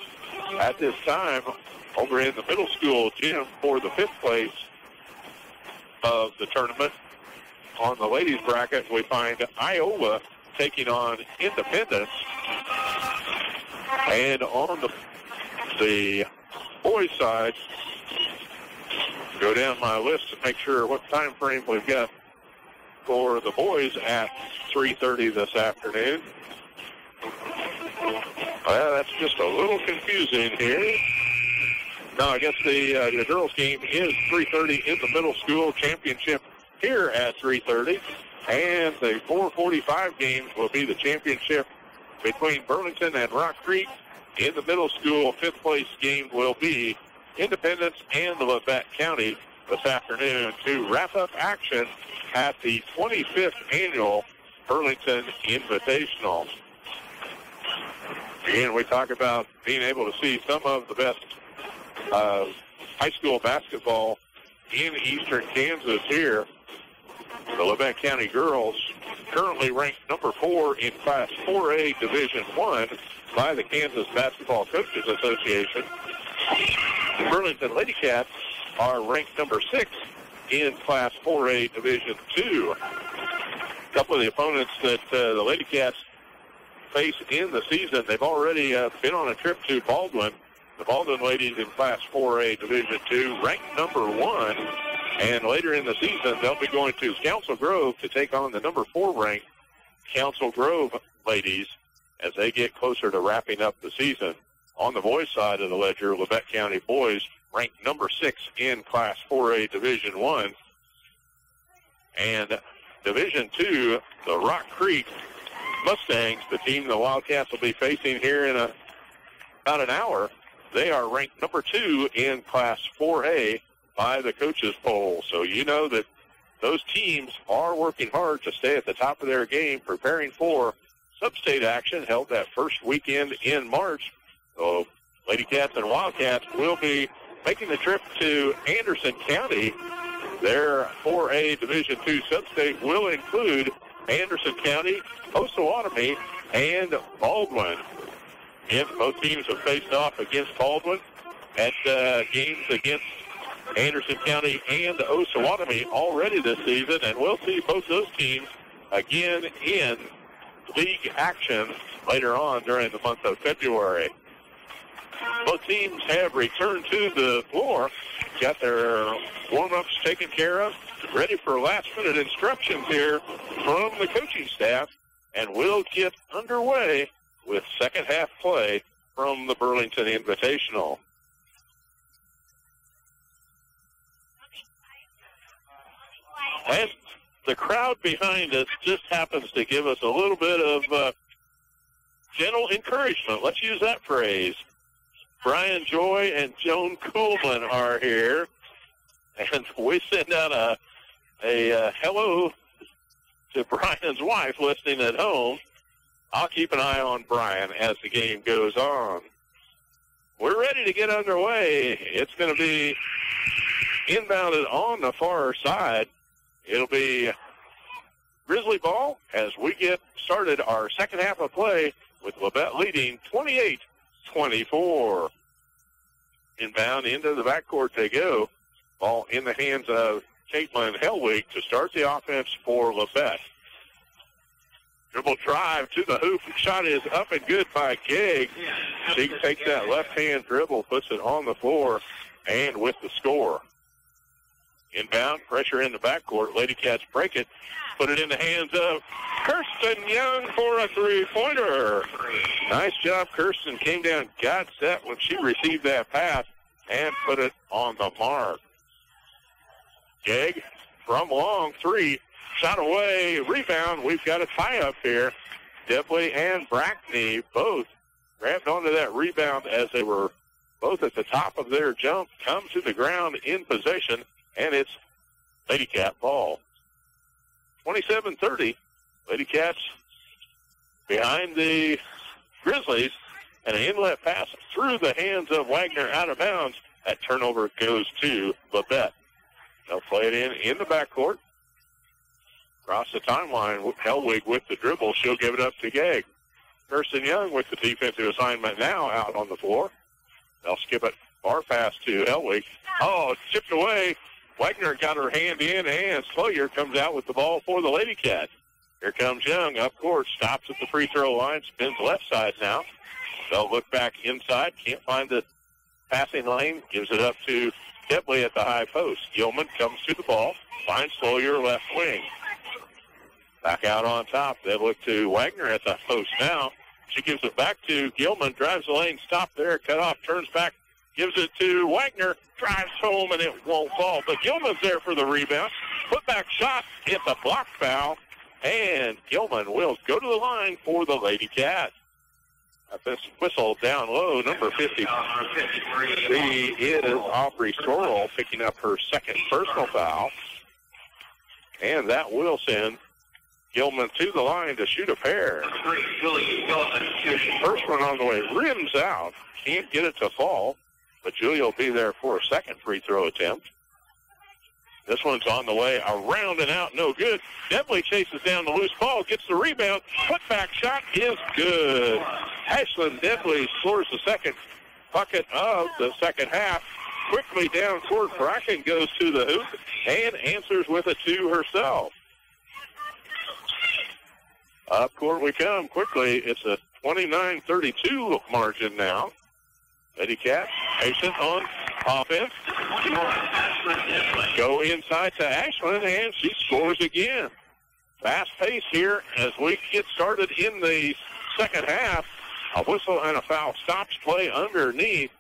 at this time over in the middle school gym for the 5th place of the tournament. On the ladies' bracket, we find Iowa taking on Independence. And on the boys' side, go down my list to make sure what time frame we've got for the boys at 3:30 this afternoon. Well, that's just a little confusing here. No, I guess the girls' game is 3:30 in the middle school championship here at 3:30. And the 4:45 games will be the championship between Burlington and Rock Creek. In the middle school, 5th place game will be Independence and Labette County this afternoon to wrap up action at the 25th annual Burlington Invitational. Again, we talk about being able to see some of the best high school basketball in eastern Kansas here. The Labette County girls currently ranked number 4 in Class 4A Division I by the Kansas Basketball Coaches Association. The Burlington Lady Cats are ranked number 6 in Class 4A Division II. A couple of the opponents that the Lady Cats face in the season, they've already been on a trip to Baldwin. The Baldwin ladies in Class 4A Division II ranked number 1. And later in the season, they'll be going to Council Grove to take on the number 4 ranked Council Grove ladies as they get closer to wrapping up the season. On the boys' side of the ledger, Labette County boys ranked number 6 in Class 4A Division I. And Division II, the Rock Creek Mustangs, the team the Wildcats will be facing here in about an hour, they are ranked number 2 in Class 4A by the coaches poll. So you know that those teams are working hard to stay at the top of their game, preparing for sub-state action held that first weekend in March. So Lady Cats and Wildcats will be making the trip to Anderson County. Their 4A Division II sub-state will include Anderson County, Osawatomie, and Baldwin. And both teams have faced off against Baldwin at games against Anderson County and Osawatomie already this season, and we'll see both those teams again in league action later on during the month of February. Both teams have returned to the floor, got their warm-ups taken care of, ready for last-minute instructions here from the coaching staff, and we'll get underway with second-half play from the Burlington Invitational. And the crowd behind us just happens to give us a little bit of gentle encouragement. Let's use that phrase. Brian Joy and Joan Kuhlman are here, and we send out a hello to Brian's wife listening at home. I'll keep an eye on Brian as the game goes on. We're ready to get underway. It's going to be inbounded on the far side. It'll be Grizzly ball as we get started our second half of play with Labette leading 28-24. Inbound into the backcourt they go. Ball in the hands of Caitlin Hellwig to start the offense for Labette. Dribble drive to the hoop. Shot is up and good by Gegg. She takes that left-hand dribble, puts it on the floor, and with the score. Inbound, pressure in the backcourt. Lady Cats break it. Put it in the hands of Kirsten Young for a three-pointer. Nice job, Kirsten. Came down, got set when she received that pass, and put it on the mark. Gegg from long three. Shot away, rebound. We've got a tie-up here. Depley and Brackney both grabbed onto that rebound as they were both at the top of their jump, come to the ground in possession, and it's Lady Cat ball. 27-30. Lady Cats behind the Grizzlies, and an inlet pass through the hands of Wagner out of bounds. That turnover goes to Labette. They'll play it in the backcourt. Across the timeline, Hellwig with the dribble. She'll give it up to Gegg. Kirsten Young with the defensive assignment now out on the floor. They'll skip it far pass to Hellwig. Oh, chipped away. Wagner got her hand in, and Sawyer comes out with the ball for the Lady Cats. Here comes Young up court, stops at the free throw line, spins left side now. They'll look back inside, can't find the passing lane, gives it up to Depley at the high post. Gilman comes to the ball, finds Sawyer left wing. Back out on top. They look to Wagner at the post now. She gives it back to Gilman, drives the lane, stop there, cut off, turns back, gives it to Wagner, drives home, and it won't fall. But Gilman's there for the rebound. Put back shot, it's a block foul, and Gilman will go to the line for the Lady Cats. This whistle down low, number 53 is Aubrey Sorrell picking up her second personal foul. And that will send Gilman to the line to shoot a pair. First one on the way, rims out. Can't get it to fall, but Julia will be there for a second free throw attempt. This one's on the way, around and out, no good. Depley chases down the loose ball, gets the rebound. Put-back shot is good. Ashlyn Depley scores the second bucket of the second half. Quickly down court, Bracken goes to the hoop and answers with a two herself. Up court we come quickly. It's a 29-32 margin now. Lady Cats patient on offense. Go inside to Ashlyn, and she scores again. Fast pace here as we get started in the second half. A whistle and a foul stops play underneath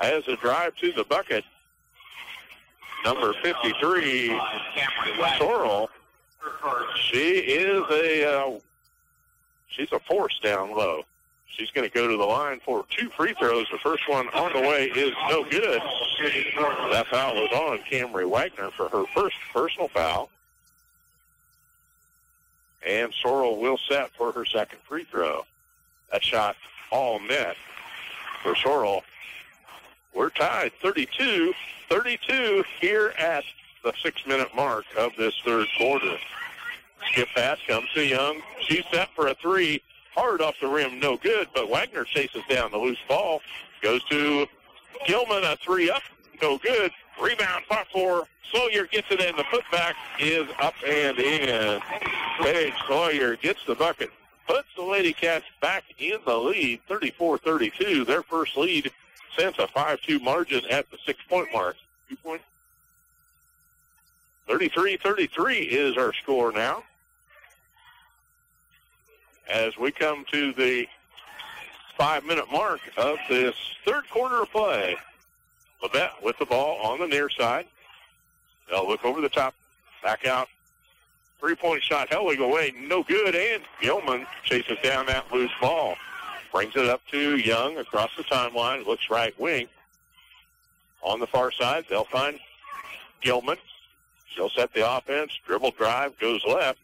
as a drive to the bucket. Number 53, Sorrell. She's a force down low. She's going to go to the line for two free throws. The first one on the way is no good. That foul was on Camry Wagner for her first personal foul. And Sorrell will set for her second free throw. That shot all net for Sorrell. We're tied 32-32 here at the 6-minute mark of this third quarter. Skip pass comes to Young. She's set for a three. Hard off the rim, no good, but Wagner chases down the loose ball. Goes to Gilman, a three up, no good. Rebound fought for Sawyer, gets it in. The putback is up and in. Paige Sawyer gets the bucket. Puts the Lady Cats back in the lead, 34-32. Their first lead since a 5-2 margin at the 6-point mark. 2 point. 33-33 is our score now. As we come to the 5-minute mark of this third quarter of play. Labette with the ball on the near side. They'll look over the top, back out. 3-point shot, Hellwig away, no good, and Gilman chases down that loose ball. Brings it up to Young across the timeline, looks right wing. On the far side, they'll find Gilman. She'll set the offense, dribble drive, goes left.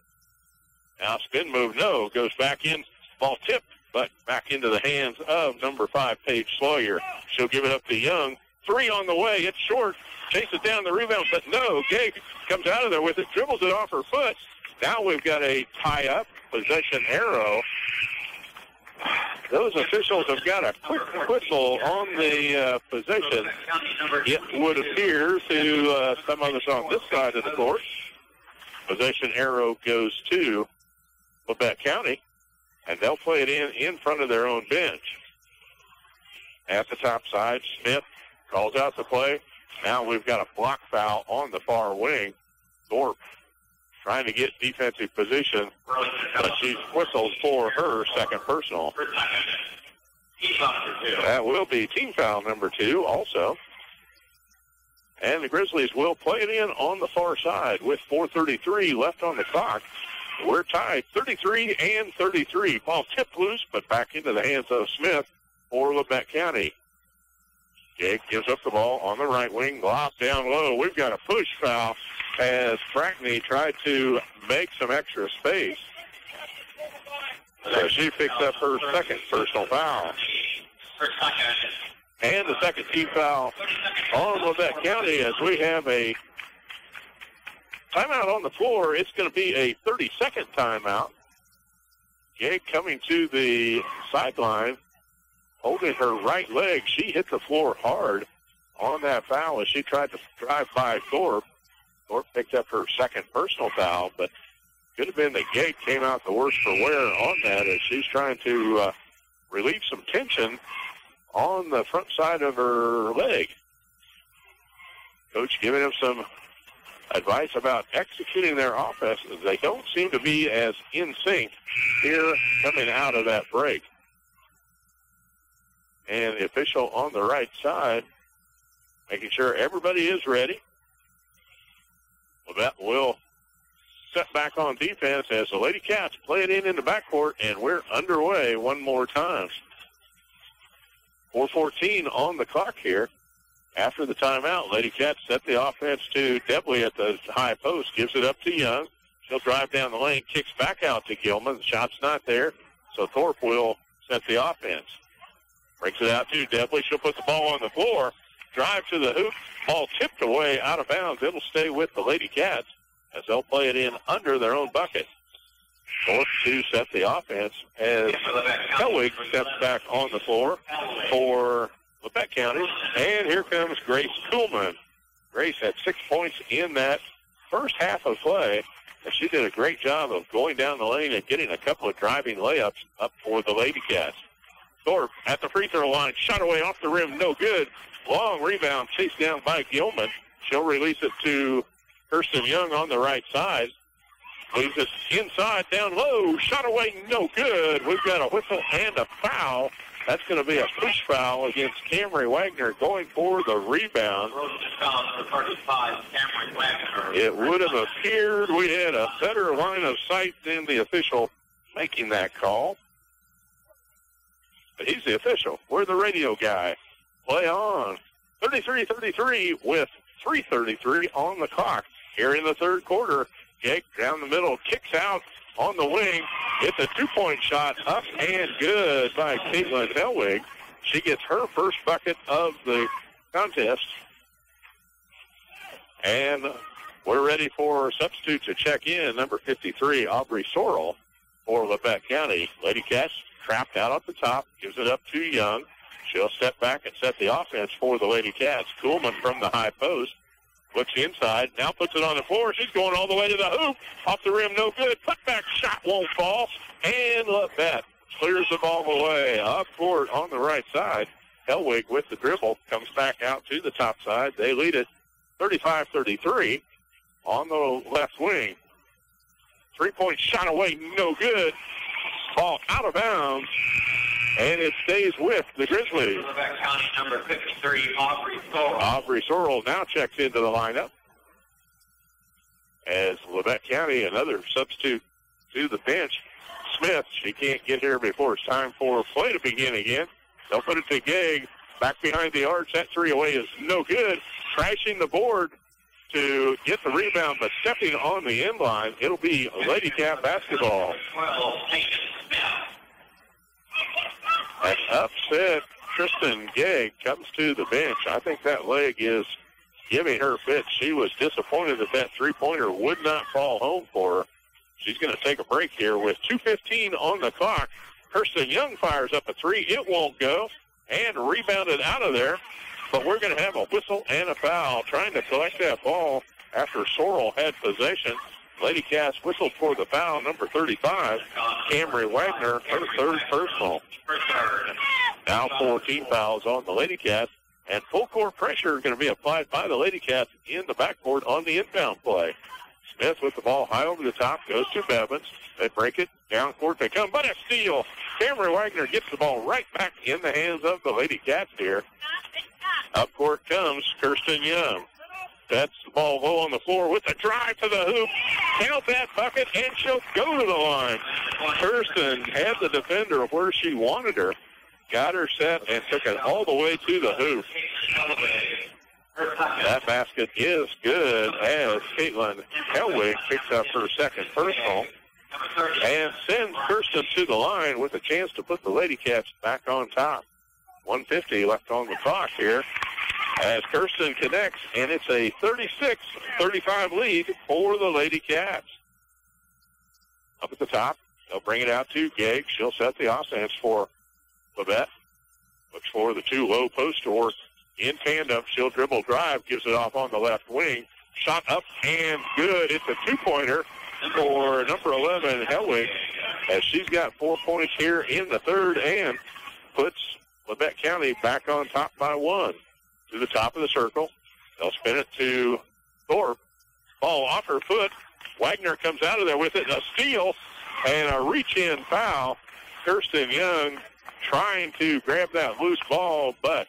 Now spin move, no, goes back in, ball tipped, but back into the hands of number 5, Paige Sawyer. She'll give it up to Young. Three on the way, it's short, chases down the rebound, but no, Gegg comes out of there with it, dribbles it off her foot. Now we've got a tie-up, possession arrow. those officials have got a quick whistle on the possession. It would appear to some of us on this side of the court. Possession arrow goes to Labette County, and they'll play it in front of their own bench. At the top side, Smith calls out the play. Now we've got a block foul on the far wing. Thorpe trying to get defensive position, but she's whistled for her second personal. That will be team foul number 2 also. And the Grizzlies will play it in on the far side with 4:33 left on the clock. We're tied 33-33. Ball tipped loose, but back into the hands of Smith for Labette County. Jake gives up the ball on the right wing, lob down low. We've got a push foul as Brackney tried to make some extra space. So she picks up her second personal foul. And the second team foul on Labette County as we have a timeout on the floor. It's going to be a 30-second timeout. Jake coming to the sideline, holding her right leg. She hit the floor hard on that foul as she tried to drive by Thorpe. Thorpe picked up her second personal foul, but could have been the Jake came out the worse for wear on that as she's trying to relieve some tension on the front side of her leg. Coach giving them some advice about executing their offense. They don't seem to be as in sync here coming out of that break. And the official on the right side making sure everybody is ready. Labette will set back on defense as the Lady Cats play it in the backcourt, and we're underway one more time. 4:14 on the clock here. After the timeout, Lady Cats set the offense to Debley at the high post, gives it up to Young. She'll drive down the lane, kicks back out to Gilman. The shot's not there, so Thorpe will set the offense. Breaks it out to Debley. She'll put the ball on the floor, drive to the hoop. Ball tipped away out of bounds. It'll stay with the Lady Cats as they'll play it in under their own bucket. Thorpe to set the offense as Hellwig steps back on the floor for Labette County. And here comes Grace Kuhlman. Grace had 6 points in that first half of play, and she did a great job of going down the lane and getting a couple of driving layups up for the Lady Cats. Thorpe at the free throw line, shot away off the rim, no good. Long rebound chased down by Gilman. She'll release it to Kirsten Young on the right side. Leaves it inside, down low, shot away, no good. We've got a whistle and a foul. That's going to be a push foul against Camry Wagner going for the rebound. It would have appeared we had a better line of sight than the official making that call. But he's the official. We're the radio guy. Play on. 33-33 with 3:33 on the clock. Here in the third quarter, Jake down the middle, kicks out on the wing. It's a two-point shot up and good by Caitlin Hellwig. She gets her first bucket of the contest. And we're ready for substitute to check in. Number 53, Aubrey Sorrell for Labette County. Lady Cats trapped out at the top, gives it up to Young. She'll step back and set the offense for the Lady Cats. Kuhlman from the high post. Looks inside, now puts it on the floor. She's going all the way to the hoop. Off the rim, no good. Putback shot won't fall. And Labette clears the ball away. Up court on the right side. Hellwig with the dribble comes back out to the top side. They lead it 35-33 on the left wing. Three-point shot away, no good. Ball out of bounds. And it stays with the Grizzlies. Labette County number 53, Aubrey Sorrell. Aubrey Sorrell now checks into the lineup. As Labette County, another substitute to the bench. Smith, she can't get here before it's time for play to begin again. They'll put it to Gegg. Back behind the arch. That three away is no good. Crashing the board to get the rebound, but stepping on the end line. It'll be Lady Cat basketball. 12, Nathan Smith. An upset Tristan Gegg comes to the bench. I think that leg is giving her fits. She was disappointed that that three-pointer would not fall home for her. She's going to take a break here with 2:15 on the clock. Kirsten Young fires up a three. It won't go, and rebounded out of there. But we're going to have a whistle and a foul trying to collect that ball after Sorrell had possession. Lady Cats whistled for the foul, number 35, Camry Wagner, her third personal. Now 14 fouls on the Lady Cats, and full court pressure is going to be applied by the Lady Cats in the backcourt on the inbound play. Smith with the ball high over the top, goes to Bevins. They break it, down court they come, but a steal. Camry Wagner gets the ball right back in the hands of the Lady Cats here. Up court comes Kirsten Young. That's the ball low on the floor with a drive to the hoop. Count that bucket, and she'll go to the line. Kirsten had the defender where she wanted her. Got her set and took it all the way to the hoop. That basket is good as Caitlin Helwig picks up her second personal and sends Kirsten to the line with a chance to put the Lady Cats back on top. 1:50 left on the clock here as Kirsten connects, and it's a 36-35 lead for the Lady Cats. Up at the top, they'll bring it out to Gegg. She'll set the offense for Babette. Looks for the two low post to work in tandem. She'll dribble drive, gives it off on the left wing. Shot up and good. It's a two-pointer for number 11, Helwig, as she's got 4 points here in the third and puts Labette County back on top by one. To the top of the circle. They'll spin it to Thorpe. Ball off her foot. Wagner comes out of there with it. A steal and a reach-in foul. Kirsten Young trying to grab that loose ball, but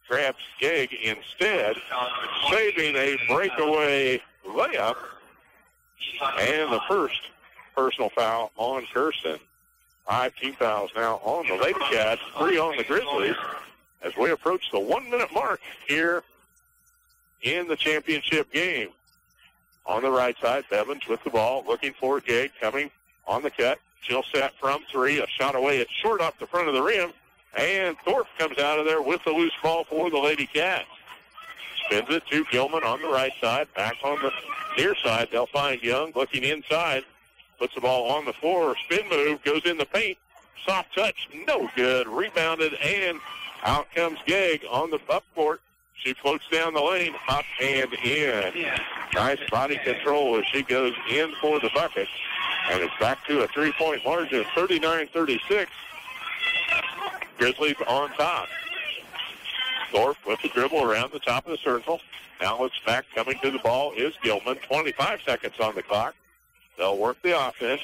grabs Gegg instead, saving a breakaway layup. And the first personal foul on Kirsten. 5 team fouls now on the Lady Cats, 3 on the Grizzlies, as we approach the 1-minute mark here in the championship game. On the right side, Bevins with the ball, looking for Gegg, coming on the cut. She'll set from 3, a shot away. It's short off the front of the rim, and Thorpe comes out of there with the loose ball for the Lady Cats. Spins it to Gilman on the right side, back on the near side. They'll find Young looking inside, puts the ball on the floor, spin move, goes in the paint, soft touch, no good, rebounded, and out comes Gegg on the up court. She floats down the lane, up and in. Nice body control as she goes in for the bucket. And it's back to a 3-point margin, 39-36. Grizzlies on top. Thorpe with the dribble around the top of the circle. Now looks back, coming to the ball is Gilman. 25 seconds on the clock. They'll work the offense.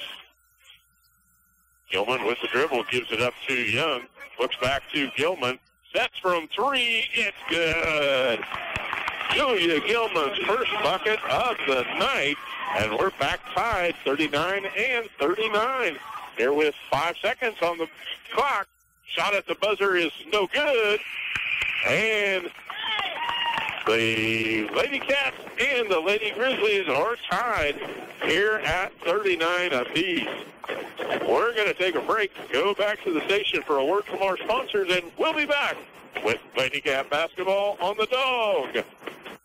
Gilman with the dribble gives it up to Young. Looks back to Gilman. Sets from 3. It's good. Julia Gilman's first bucket of the night. And we're back tied, 39-39. Here with 5 seconds on the clock. Shot at the buzzer is no good. And the Lady Cats and the Lady Grizzlies are tied here at 39 apiece. We're going to take a break, go back to the station for a word from our sponsors, and we'll be back with Lady Cat basketball on the Dawg.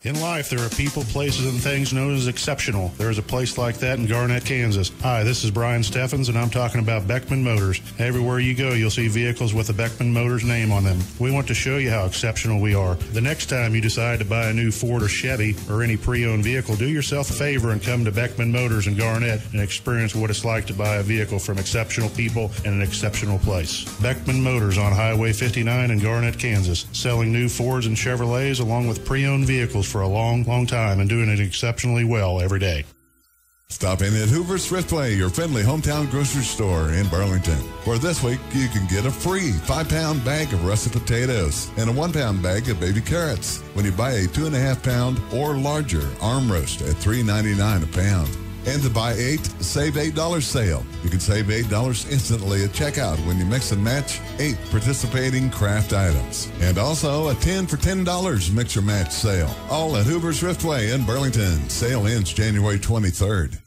In life, there are people, places, and things known as exceptional. There is a place like that in Garnett, Kansas. Hi, this is Brian Steffens, and I'm talking about Beckman Motors. Everywhere you go, you'll see vehicles with the Beckman Motors name on them. We want to show you how exceptional we are. The next time you decide to buy a new Ford or Chevy or any pre-owned vehicle, do yourself a favor and come to Beckman Motors in Garnett and experience what it's like to buy a vehicle from exceptional people in an exceptional place. Beckman Motors on Highway 59 in Garnett, Kansas, selling new Fords and Chevrolets along with pre-owned vehicles for a long, long time and doing it exceptionally well every day. Stop in at Hoover's Thriftway, your friendly hometown grocery store in Burlington, where this week you can get a free 5-pound bag of russet potatoes and a 1-pound bag of baby carrots when you buy a 2.5-pound or larger arm roast at $3.99 a pound. And the buy 8, save $8 sale. You can save $8 instantly at checkout when you mix and match 8 participating craft items. And also a 10 for $10 mix or match sale. All at Hoover's Thriftway in Burlington. Sale ends January 23rd.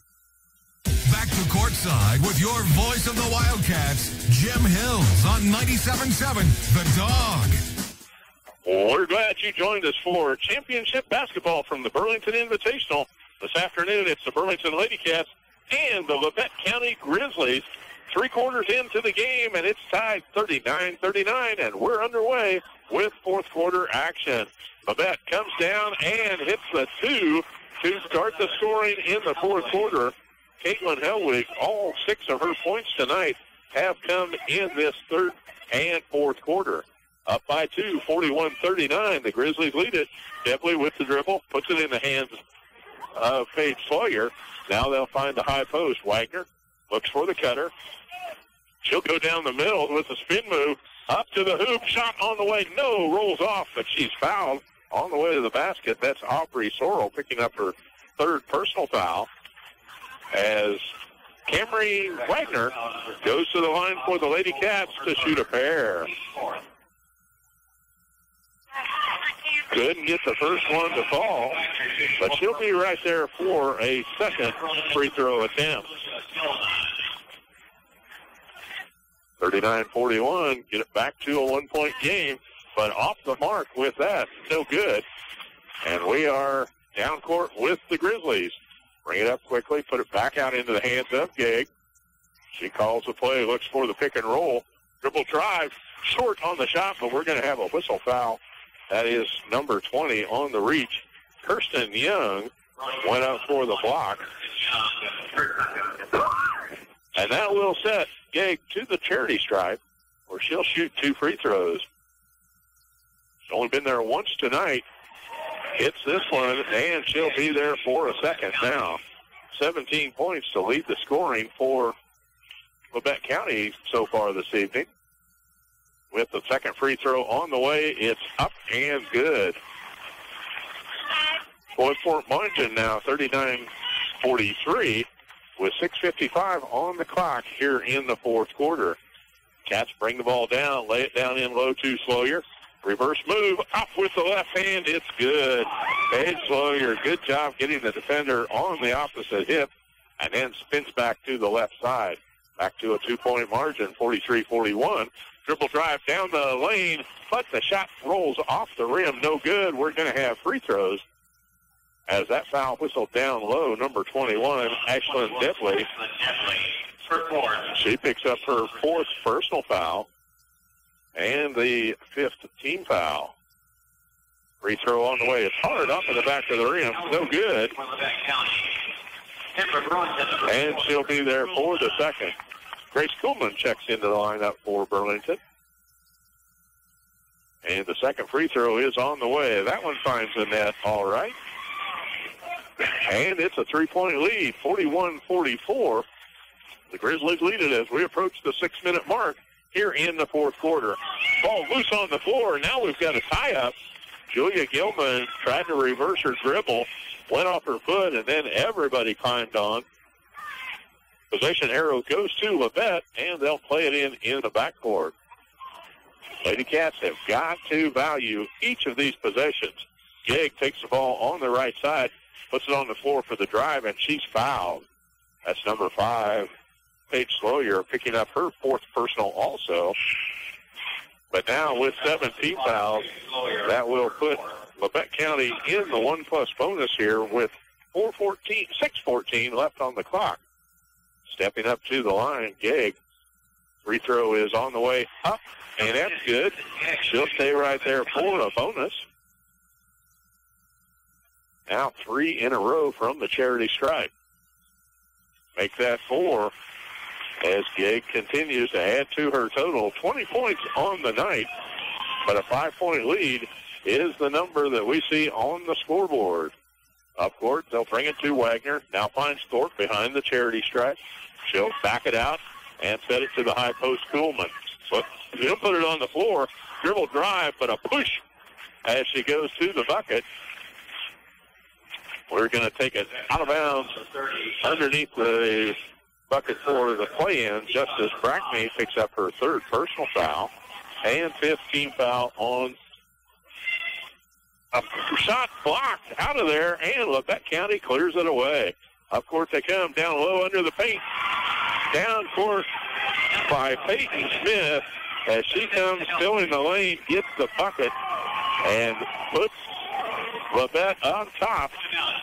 Back to courtside with your voice of the Wildcats, Jim Hills on 97.7 The Dawg. We're glad you joined us for championship basketball from the Burlington Invitational. This afternoon, it's the Burlington Lady Cats and the Labette County Grizzlies 3 quarters into the game, and it's tied 39-39, and we're underway with fourth quarter action. Babette comes down and hits the 2 to start the scoring in the fourth quarter. Caitlin Helwig, all 6 of her points tonight have come in this third and fourth quarter. Up by 2, 41-39. The Grizzlies lead it. Depley with the dribble, puts it in the hands of Paige Sawyer. Now they'll find the high post. Wagner looks for the cutter. She'll go down the middle with a spin move. Up to the hoop. Shot on the way. No, rolls off, but she's fouled on the way to the basket. That's Aubrey Sorrell picking up her third personal foul as Camry Wagner goes to the line for the Lady Cats to shoot a pair. Couldn't get the first one to fall, but she'll be right there for a second free throw attempt. 39-41, get it back to a 1-point game, but off the mark with that, no good. And we are down court with the Grizzlies. Bring it up quickly, put it back out into the hands of Gegg. She calls the play, looks for the pick and roll. Dribble drive, short on the shot, but we're going to have a whistle foul. That is number 20 on the reach. Kirsten Young went up for the block. And that will set Gegg to the charity stripe, where she'll shoot 2 free throws. She's only been there once tonight. Hits this one, and she'll be there for a second now. 17 points to lead the scoring for Labette County so far this evening. With the second free throw on the way, it's up and good. Fort margin now, 39-43, with 6:55 on the clock here in the fourth quarter. Cats bring the ball down, lay it down in low to Sloyer. Reverse move, up with the left hand, it's good. Paige Sloyer, good job getting the defender on the opposite hip, and then spins back to the left side. Back to a 2-point margin, 43-41. Dribble drive down the lane, but the shot rolls off the rim. No good. We're going to have free throws. As that foul whistled down low, number 21, Ashlyn Depley. She picks up her 4th personal foul and the 5th team foul. Free throw on the way. It's hard up in the back of the rim. No good. And she'll be there for the second. Grace Kuhlman checks into the lineup for Burlington. And the second free throw is on the way. That one finds the net all right. And it's a 3-point lead, 41-44. The Grizzlies lead it as we approach the 6-minute mark here in the fourth quarter. Ball loose on the floor. Now we've got a tie-up. Julia Gilman tried to reverse her dribble, went off her foot, and then everybody climbed on. Possession arrow goes to Labette, and they'll play it in the backcourt. Lady Cats have got to value each of these possessions. Gegg takes the ball on the right side, puts it on the floor for the drive, and she's fouled. That's number 5, Paige Sloyer, picking up her 4th personal also. But now with 17 fouls, that will put Labette County in the 1+ bonus here with 6:14 left on the clock. Stepping up to the line, Gegg. Free throw is on the way up, and that's good. She'll stay right there for a bonus. Now 3 in a row from the charity stripe. Make that 4 as Gegg continues to add to her total. 20 points on the night, but a 5-point lead is the number that we see on the scoreboard. Up court, they'll bring it to Wagner. Now finds Thorpe behind the charity stripe. She'll back it out and set it to the high post Kuhlman. But she'll put it on the floor. Dribble drive, but a push as she goes to the bucket. We're going to take it out of bounds underneath the bucket for the play-in, just as Brackney picks up her 3rd personal foul and 5th team foul on a shot blocked out of there, and Labette County clears it away. Up court they come, down low under the paint. Down court by Peyton Smith as she comes filling the lane, gets the bucket, and puts Labette on top,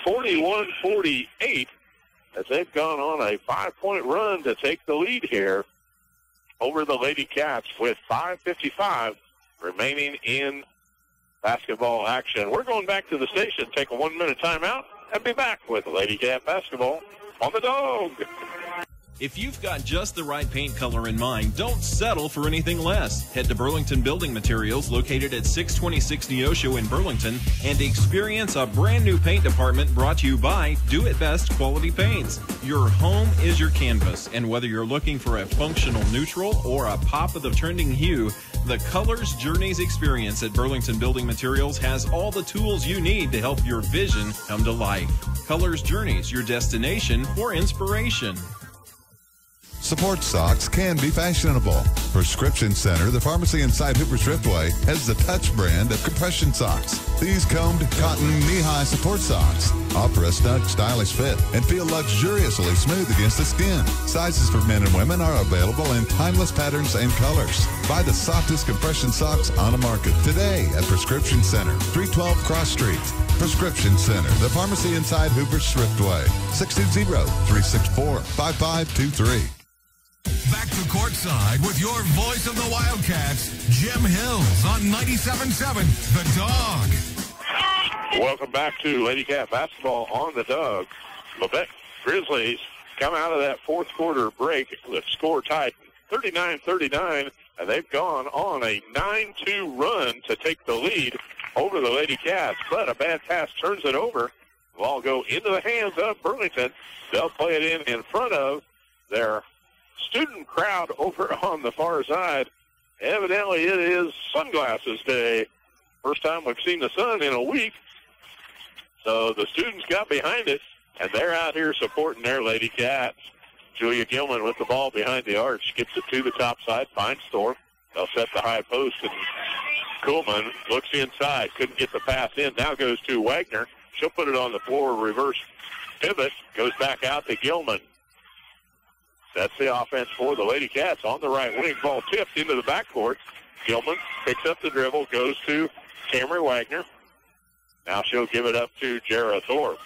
41-48, as they've gone on a 5-point run to take the lead here over the Lady Cats with 5:55 remaining in basketball action. We're going back to the station, take a 1-minute timeout, and be back with Lady Cat basketball on the Dawg. If you've got just the right paint color in mind, don't settle for anything less. Head to Burlington Building Materials, located at 626 Neosho in Burlington, and experience a brand new paint department brought to you by Do It Best Quality Paints. Your home is your canvas, and whether you're looking for a functional neutral or a pop of the trending hue, the Colors Journeys experience at Burlington Building Materials has all the tools you need to help your vision come to life. Colors Journeys, your destination for inspiration. Sports socks can be fashionable. Prescription Center, the pharmacy inside Hooper Thriftway, has the Touch brand of compression socks. These combed cotton knee-high support socks offer a snug, stylish fit and feel luxuriously smooth against the skin. Sizes for men and women are available in timeless patterns and colors. Buy the softest compression socks on the market today at Prescription Center, 312 Cross Street. Prescription Center, the pharmacy inside Hooper Thriftway, 620-364-5523. Back to courtside with your voice of the Wildcats, Jim Hills on 97.7 The Dawg. Welcome back to Lady Cat basketball on the Dawg. Labette Grizzlies come out of that fourth quarter break with score tied 39-39, and they've gone on a 9-2 run to take the lead over the Lady Cats. But a bad pass turns it over. The ball go into the hands of Burlington. They'll play it in front of their student crowd over on the far side. Evidently, it is sunglasses day. First time we've seen the sun in a week. So the students got behind it, and they're out here supporting their Lady Cats. Julia Gilman with the ball behind the arch, gets it to the top side, finds Thorpe. They'll set the high post, and Kuhlman looks inside, couldn't get the pass in. Now goes to Wagner. She'll put it on the floor, reverse pivot, goes back out to Gilman. That's the offense for the Lady Cats on the right wing. Ball tipped into the backcourt. Gilman picks up the dribble, goes to Camry Wagner. Now she'll give it up to Jarrah Thorpe.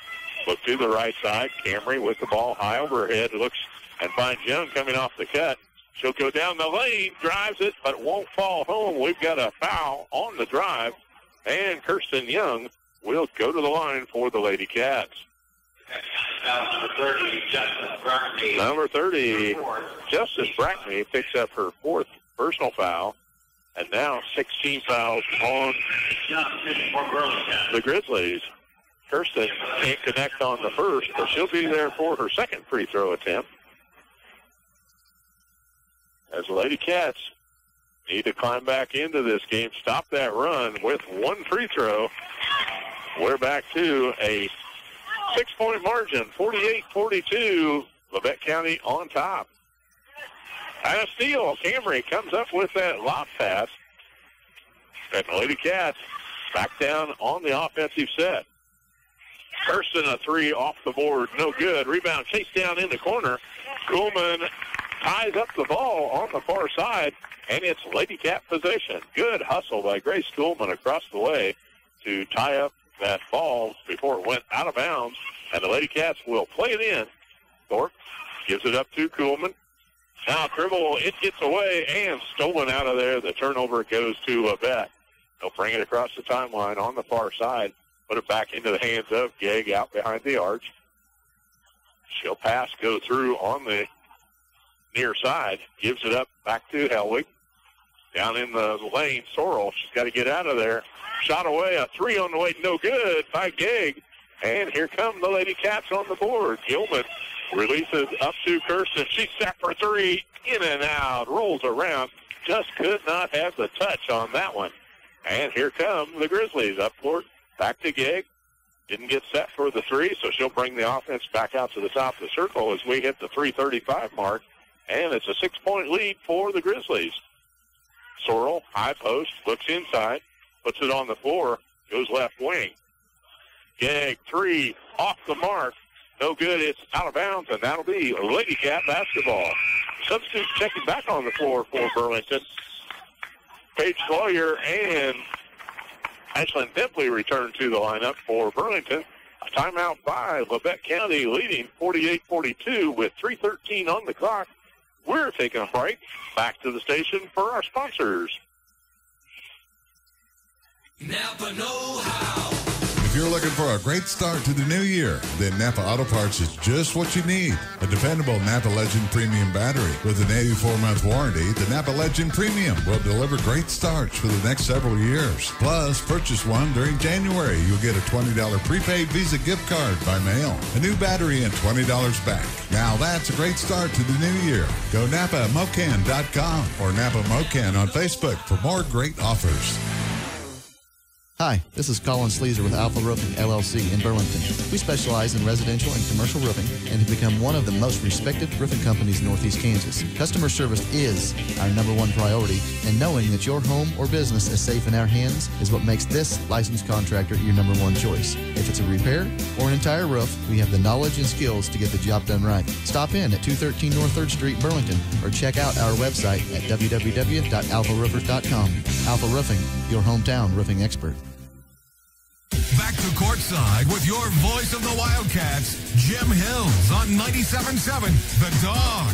Look to the right side. Camry with the ball high overhead. Looks and finds Young coming off the cut. She'll go down the lane, drives it, but won't fall home. We've got a foul on the drive. And Kirsten Young will go to the line for the Lady Cats. Number 30, Justice Brackney picks up her fourth personal foul. And now 16 fouls on the Grizzlies. Kirsten can't connect on the first, but she'll be there for her second free throw attempt. As the Lady Cats need to climb back into this game, stop that run with one free throw. We're back to a 6-point margin, 48-42, Labette County on top. And a steal. Camry comes up with that lob pass. And the Lady Cats back down on the offensive set. Kirsten, a three off the board, no good. Rebound chased down in the corner. Kuhlman ties up the ball on the far side, and it's Lady Cat possession. Good hustle by Grace Kuhlman across the way to tie up that ball before it went out of bounds, and the Lady Cats will play it in. Thorpe gives it up to Kuhlman. Now dribble, it gets away and stolen out of there. The turnover goes to Labette. They'll bring it across the timeline on the far side, put it back into the hands of Gegg out behind the arch. She'll pass, go through on the near side, gives it up back to Helwig. Down in the lane, Sorrell, she's got to get out of there. Shot away, a three on the way, no good by Gegg. And here come the Lady Cats on the board. Gilman releases up to Kirsten. She's set for three, in and out, rolls around. Just could not have the touch on that one. And here come the Grizzlies up court, back to Gegg. Didn't get set for the three, so she'll bring the offense back out to the top of the circle as we hit the 3:35 mark. And it's a 6-point lead for the Grizzlies. Sorrell, high post, looks inside, puts it on the floor, goes left wing. Gegg, three, off the mark. No good, it's out of bounds, and that'll be Lady Cat basketball. Substitute checking back on the floor for Burlington. Paige Sawyer and Ashlyn Dimpley return to the lineup for Burlington. A timeout by Labette County, leading 48-42 with 3:13 on the clock. We're taking a break. Back to the station for our sponsors. Napa know-how. If you're looking for a great start to the new year, then Napa Auto Parts is just what you need. A dependable Napa Legend Premium battery with an 84-month warranty, the Napa Legend Premium will deliver great starts for the next several years. Plus, purchase one during January. You'll get a $20 prepaid Visa gift card by mail, a new battery, and $20 back. Now that's a great start to the new year. Go NapaMocan.com or Napa Mocan on Facebook for more great offers. Hi, this is Colin Sleazer with Alpha Roofing, LLC in Burlington. We specialize in residential and commercial roofing and have become one of the most respected roofing companies in Northeast Kansas. Customer service is our number one priority, and knowing that your home or business is safe in our hands is what makes this licensed contractor your number one choice. If it's a repair or an entire roof, we have the knowledge and skills to get the job done right. Stop in at 213 North 3rd Street, Burlington, or check out our website at www.alpharoofers.com. Alpha Roofing, your hometown roofing expert. Back to courtside with your voice of the Wildcats, Jim Hills on 97.7 The Dog.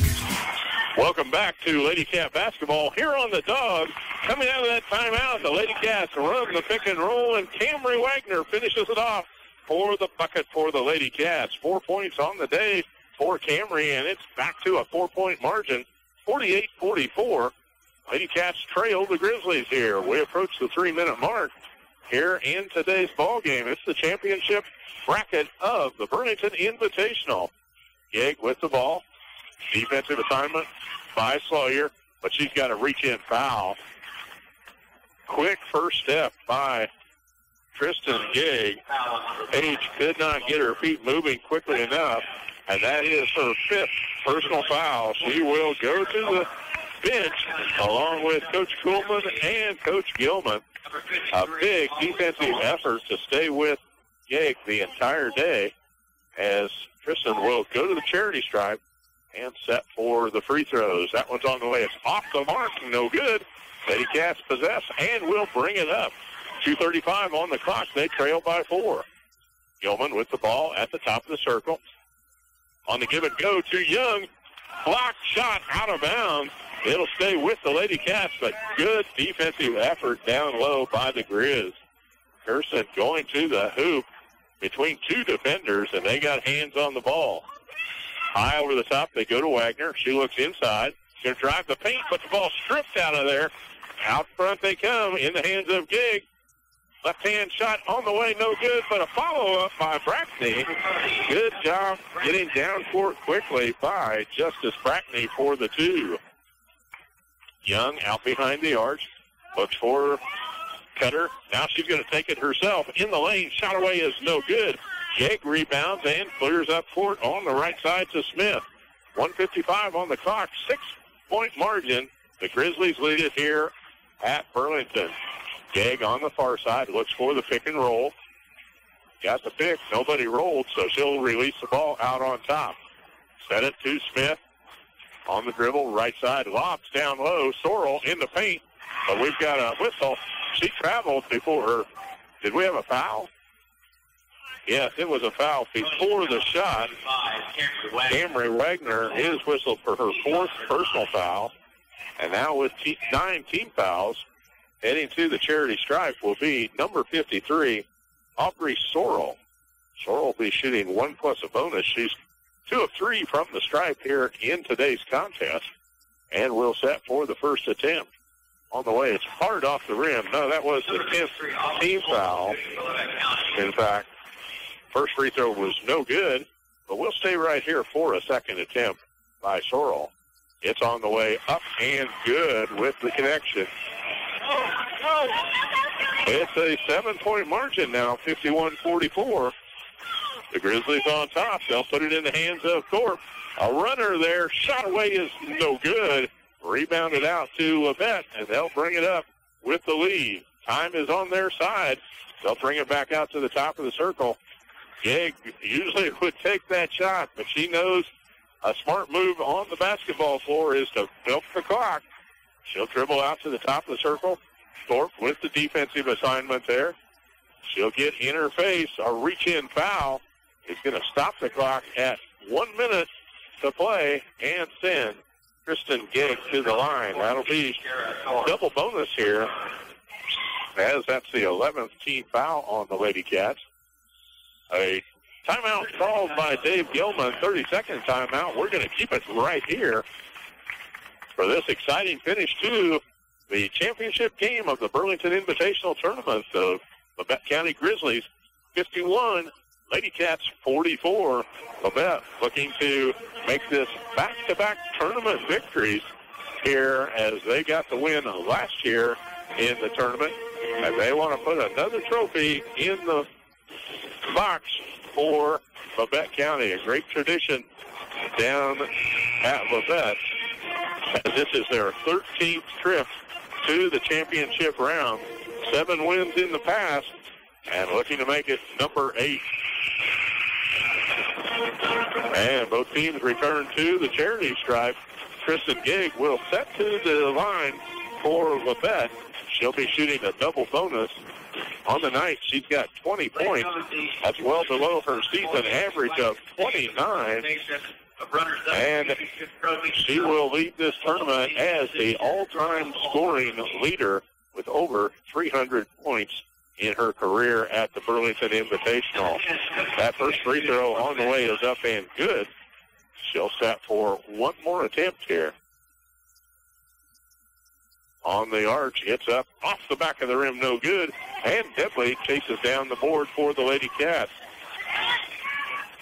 Welcome back to Lady Cat basketball here on the Dog. Coming out of that timeout, the Lady Cats run the pick and roll, and Camry Wagner finishes it off for the bucket for the Lady Cats. 4 points on the day for Camry, and it's back to a 4-point margin, 48-44. Lady Cats trail the Grizzlies here. We approach the 3-minute mark here in today's ball game. It's the championship bracket of the Burlington Invitational. Gig with the ball. Defensive assignment by Sawyer, but she's got a reach-in foul. Quick first step by Tristan Gig. Paige could not get her feet moving quickly enough, and that is her 5th personal foul. She will go to the bench along with Coach Kuhlman and Coach Gilman. A big defensive effort to stay with Gig the entire day, as Tristan will go to the charity stripe and set for the free throws. That one's on the way. It's off the mark. No good. Lady Cats possess and will bring it up. 2:35 on the clock. They trail by 4. Gilman with the ball at the top of the circle. On the give and go to Young. Blocked shot out of bounds. It'll stay with the Lady Cats, but good defensive effort down low by the Grizz. Kirsten going to the hoop between 2 defenders, and they got hands on the ball. High over the top, they go to Wagner. She looks inside. She's going to drive the paint, but the ball stripped out of there. Out front they come in the hands of Gig. Left-hand shot on the way, no good, but a follow-up by Brackney. Good job getting down court quickly by Justice Brackney for the 2. Young out behind the arch. Looks for Cutter. Now she's going to take it herself. In the lane, shot away is no good. Gig rebounds and clears up court on the right side to Smith. 1:55 on the clock, 6-point margin. The Grizzlies lead it here at Burlington. Gig on the far side looks for the pick and roll. Got the pick. Nobody rolled, so she'll release the ball out on top. Set it to Smith. On the dribble, right side, lobs down low. Sorrell in the paint, but we've got a whistle. She traveled before her. Did we have a foul? Yes, it was a foul before the shot. Camry Wagner is whistled for her 4th personal foul. And now with 9 team fouls, heading to the charity stripe will be number 53, Aubrey Sorrell. Sorrell will be shooting 1 plus a bonus. She's 2 of 3 from the stripe here in today's contest, and will set for the first attempt. On the way, it's hard off the rim. No, that was the 10th team foul. In fact, first free throw was no good, but we'll stay right here for a second attempt by Sorrell. It's on the way up and good with the connection. It's a 7-point margin now, 51-44. The Grizzlies on top. They'll put it in the hands of Thorpe. A runner there. Shot away is no good. Rebounded out to Levette, and they'll bring it up with the lead. Time is on their side. They'll bring it back out to the top of the circle. Gig usually would take that shot, but she knows a smart move on the basketball floor is to milk the clock. She'll dribble out to the top of the circle. Thorpe with the defensive assignment there. She'll get in her face. A reach-in foul is going to stop the clock at 1 minute to play and send Kristen Gegg to the line. That'll be double bonus here, as that's the 11th team foul on the Lady Cats. A timeout called by Dave Gilman, 30-second timeout. We're going to keep it right here for this exciting finish to the championship game of the Burlington Invitational Tournament. The Labette County Grizzlies 51, Lady Cats 44. Labette looking to make this back-to-back tournament victories here, as they got the win last year in the tournament. And they want to put another trophy in the box for Labette County. A great tradition down at Labette. This is their 13th trip to the championship round. 7 wins in the past, and looking to make it number 8. And both teams return to the charity stripe. Kristen Gegg will set to the line for Labette. She'll be shooting a double bonus. On the night, she's got 20 points. That's well below her season average of 29. And she will lead this tournament as the all-time scoring leader with over 300 points in her career at the Burlington Invitational. That first free throw on the way is up and good. She'll set for one more attempt here. On the arch, it's up off the back of the rim, no good. And Debley chases down the board for the Lady Cats.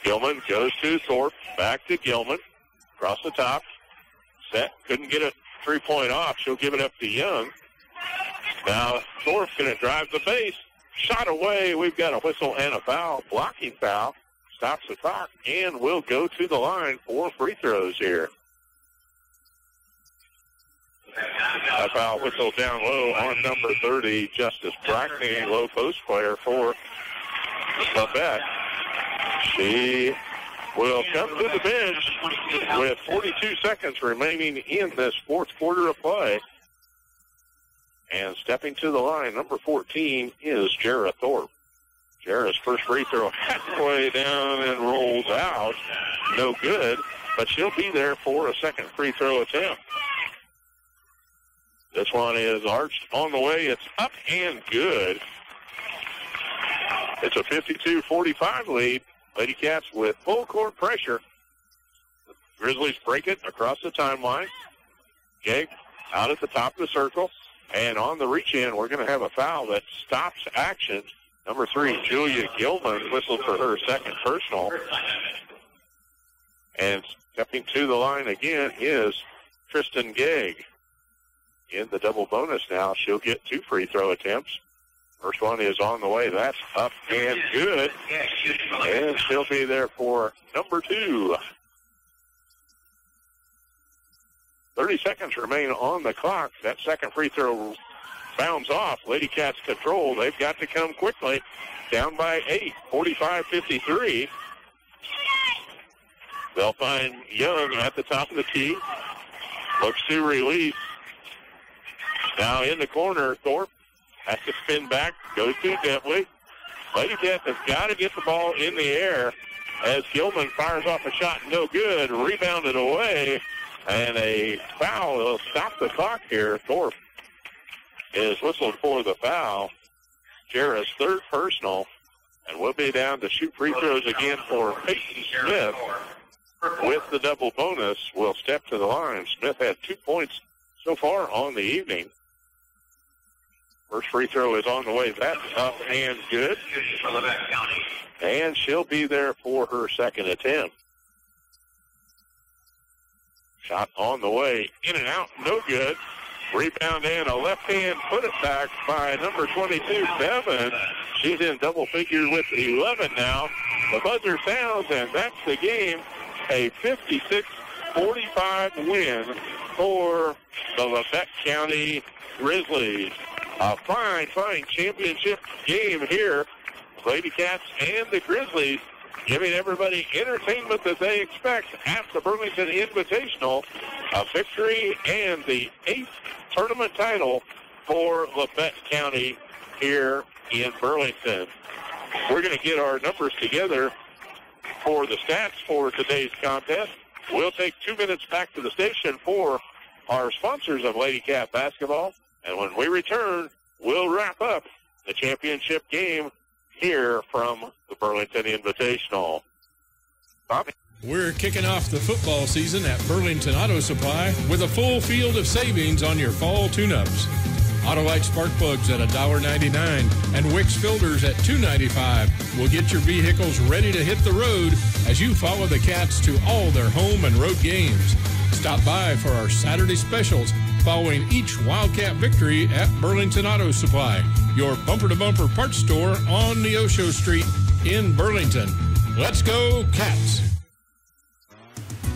Gilman goes to Thorpe, back to Gilman. Across the top. Set, couldn't get a three-point off. She'll give it up to Young. Now Thorpe's going to drive the base. Shot away. We've got a whistle and a foul. Blocking foul. Stops the clock and will go to the line for free throws here. A foul whistle down low on number 30, Justice Brackney, low post player for Labette. She will come to the bench with 42 seconds remaining in this fourth quarter of play. And stepping to the line, number 14 is Jarrah Thorpe. Jarrah's first free throw halfway down and rolls out. No good, but she'll be there for a second free throw attempt. This one is arched on the way. It's up and good. It's a 52-45 lead. Lady Cats with full court pressure. The Grizzlies break it across the timeline. Gegg out at the top of the circle. And on the reach-in, we're going to have a foul that stops action. Number 3, Julia Gilman, whistled for her second personal. And stepping to the line again is Kristen Gegg. In the double bonus now, she'll get 2 free throw attempts. First one is on the way. That's up and good. And she'll be there for number 2. 30 seconds remain on the clock. That second free throw bounds off. Lady Cats control. They've got to come quickly. Down by 8, 45-53. They'll find Young at the top of the key. Looks to release. Now in the corner, Thorpe has to spin back, goes to Debley. Lady Cats has got to get the ball in the air as Gilman fires off a shot, no good, rebounded away, and a foul will stop the clock here. Thorpe is whistled for the foul. Jarrah's third personal, and we'll be down to shoot free throws again for Peyton Smith. With the double bonus, will step to the line. Smith had 2 points so far on the evening. First free throw is on the way. That's up and good. And she'll be there for her second attempt. Shot on the way. In and out. No good. Rebound and a left hand put it back by number 22, Bevan. She's in double figures with 11 now. The buzzer sounds, and that's the game. A 56-45 win for the Labette County Grizzlies. A fine championship game here. Lady Cats and the Grizzlies giving everybody entertainment that they expect at the Burlington Invitational. A victory and the 8th tournament title for Labette County here in Burlington. We're going to get our numbers together for the stats for today's contest. We'll take 2 minutes back to the station for our sponsors of Lady Cat basketball. And when we return, we'll wrap up the championship game here from the Burlington Invitational. Bobby. We're kicking off the football season at Burlington Auto Supply with a full field of savings on your fall tune-ups. Autolite spark plugs at $1.99 and Wix filters at $2.95 will get your vehicles ready to hit the road as you follow the Cats to all their home and road games. Stop by for our Saturday specials following each Wildcat victory at Burlington Auto Supply, your bumper-to-bumper parts store on Neosho Street in Burlington. Let's go, Cats!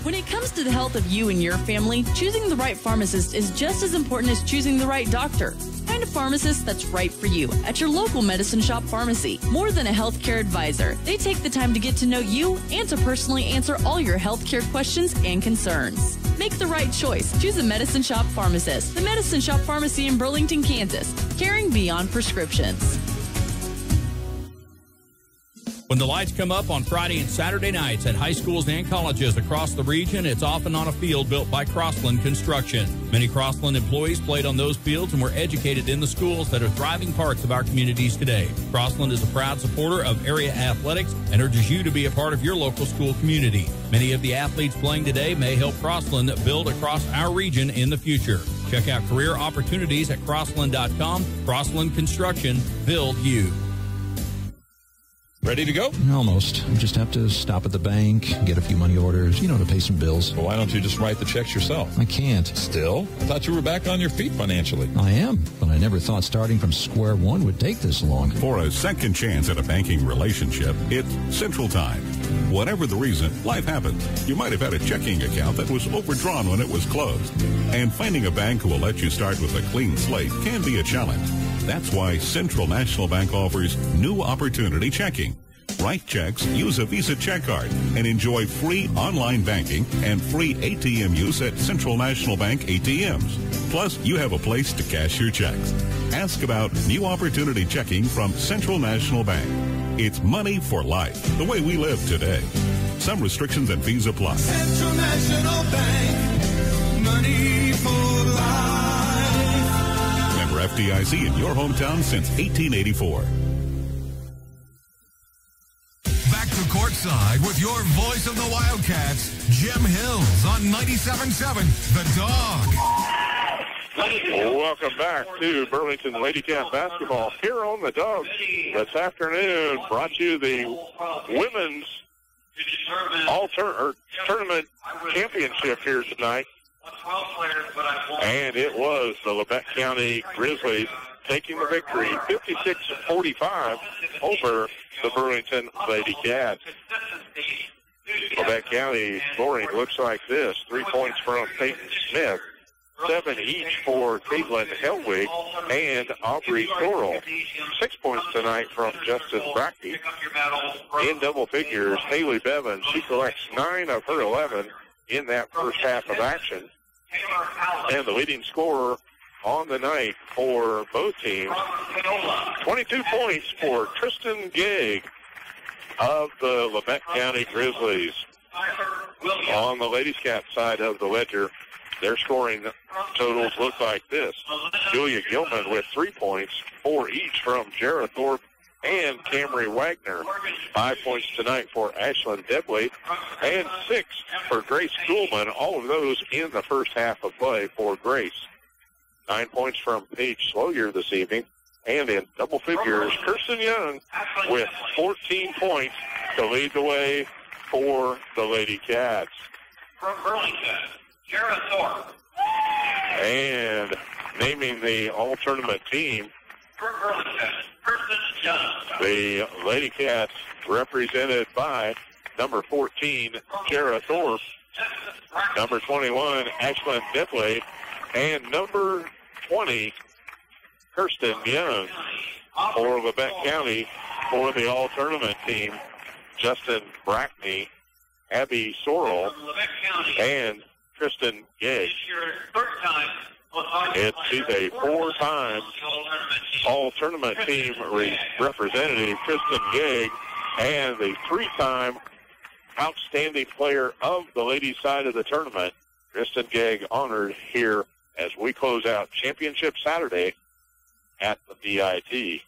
When it comes to the health of you and your family, choosing the right pharmacist is just as important as choosing the right doctor. Find a pharmacist that's right for you at your local Medicine Shop pharmacy. More than a healthcare advisor, they take the time to get to know you and to personally answer all your healthcare questions and concerns. Make the right choice. Choose a Medicine Shop pharmacist. The Medicine Shop Pharmacy in Burlington, Kansas. Caring beyond prescriptions. When the lights come up on Friday and Saturday nights at high schools and colleges across the region, it's often on a field built by Crossland Construction. Many Crossland employees played on those fields and were educated in the schools that are thriving parts of our communities today. Crossland is a proud supporter of area athletics and urges you to be a part of your local school community. Many of the athletes playing today may help Crossland build across our region in the future. Check out career opportunities at Crossland.com. Crossland Construction, build you. Ready to go? Almost. We just have to stop at the bank, get a few money orders, to pay some bills. Well, why don't you just write the checks yourself? I can't. Still? I thought you were back on your feet financially. I am, but I never thought starting from square one would take this long. For a second chance at a banking relationship, it's Central Time. Whatever the reason, life happens. You might have had a checking account that was overdrawn when it was closed. And finding a bank who will let you start with a clean slate can be a challenge. That's why Central National Bank offers New Opportunity Checking. Write checks, use a Visa check card, and enjoy free online banking and free ATM use at Central National Bank ATMs. Plus, you have a place to cash your checks. Ask about New Opportunity Checking from Central National Bank. It's money for life, the way we live today. Some restrictions and fees apply. Central National Bank, money for life. Member FDIC in your hometown since 1884. Back to courtside with your voice of the Wildcats, Jim Hills on 97.7 The Dawg. Welcome back to Burlington Lady Cat basketball here on the Dawg. This afternoon brought you the women's tournament championship here tonight. And it was the Labette County Grizzlies taking the victory 56-45 over the Burlington Lady Cats. Labette County scoring looks like this. 3 points from Peyton Smith, 7 each for Caitlin Helwig and Aubrey Sorrell. 6 points tonight from Justice Brackey. In double figures, Haley Bevan, she collects 9 of her 11 in that first half of action. And the leading scorer on the night for both teams, 22 points for Tristan Gegg of the Labette County Grizzlies. On the Ladies Cat side of the ledger, their scoring totals look like this. Julia Gilman with 3 points, 4 each from Jarrah Thorpe and Camry Wagner. 5 points tonight for Ashlyn Debley and 6 for Grace Kuhlman. All of those in the first half of play for Grace. 9 points from Paige Sloyer this evening. And in double figures, Kirsten Young with 14 points to lead the way for the Lady Cats. From Burlington, Jarrah Thorpe. And naming the all-tournament team, From Burlington, Kirsten Young. the Lady Cats represented by number 14, Jarrah Thorpe, number 21, Ashlyn Debley, and number 20, Kirsten Young. For Labette County, for the all-tournament team, Justin Brackney, Abby Sorrell, and Tristan Gegg. She's a 4-time all-tournament team representative, Tristan Gegg, and the 3-time outstanding player of the ladies' side of the tournament, Kristen Gegg, honored here as we close out Championship Saturday at the VIT.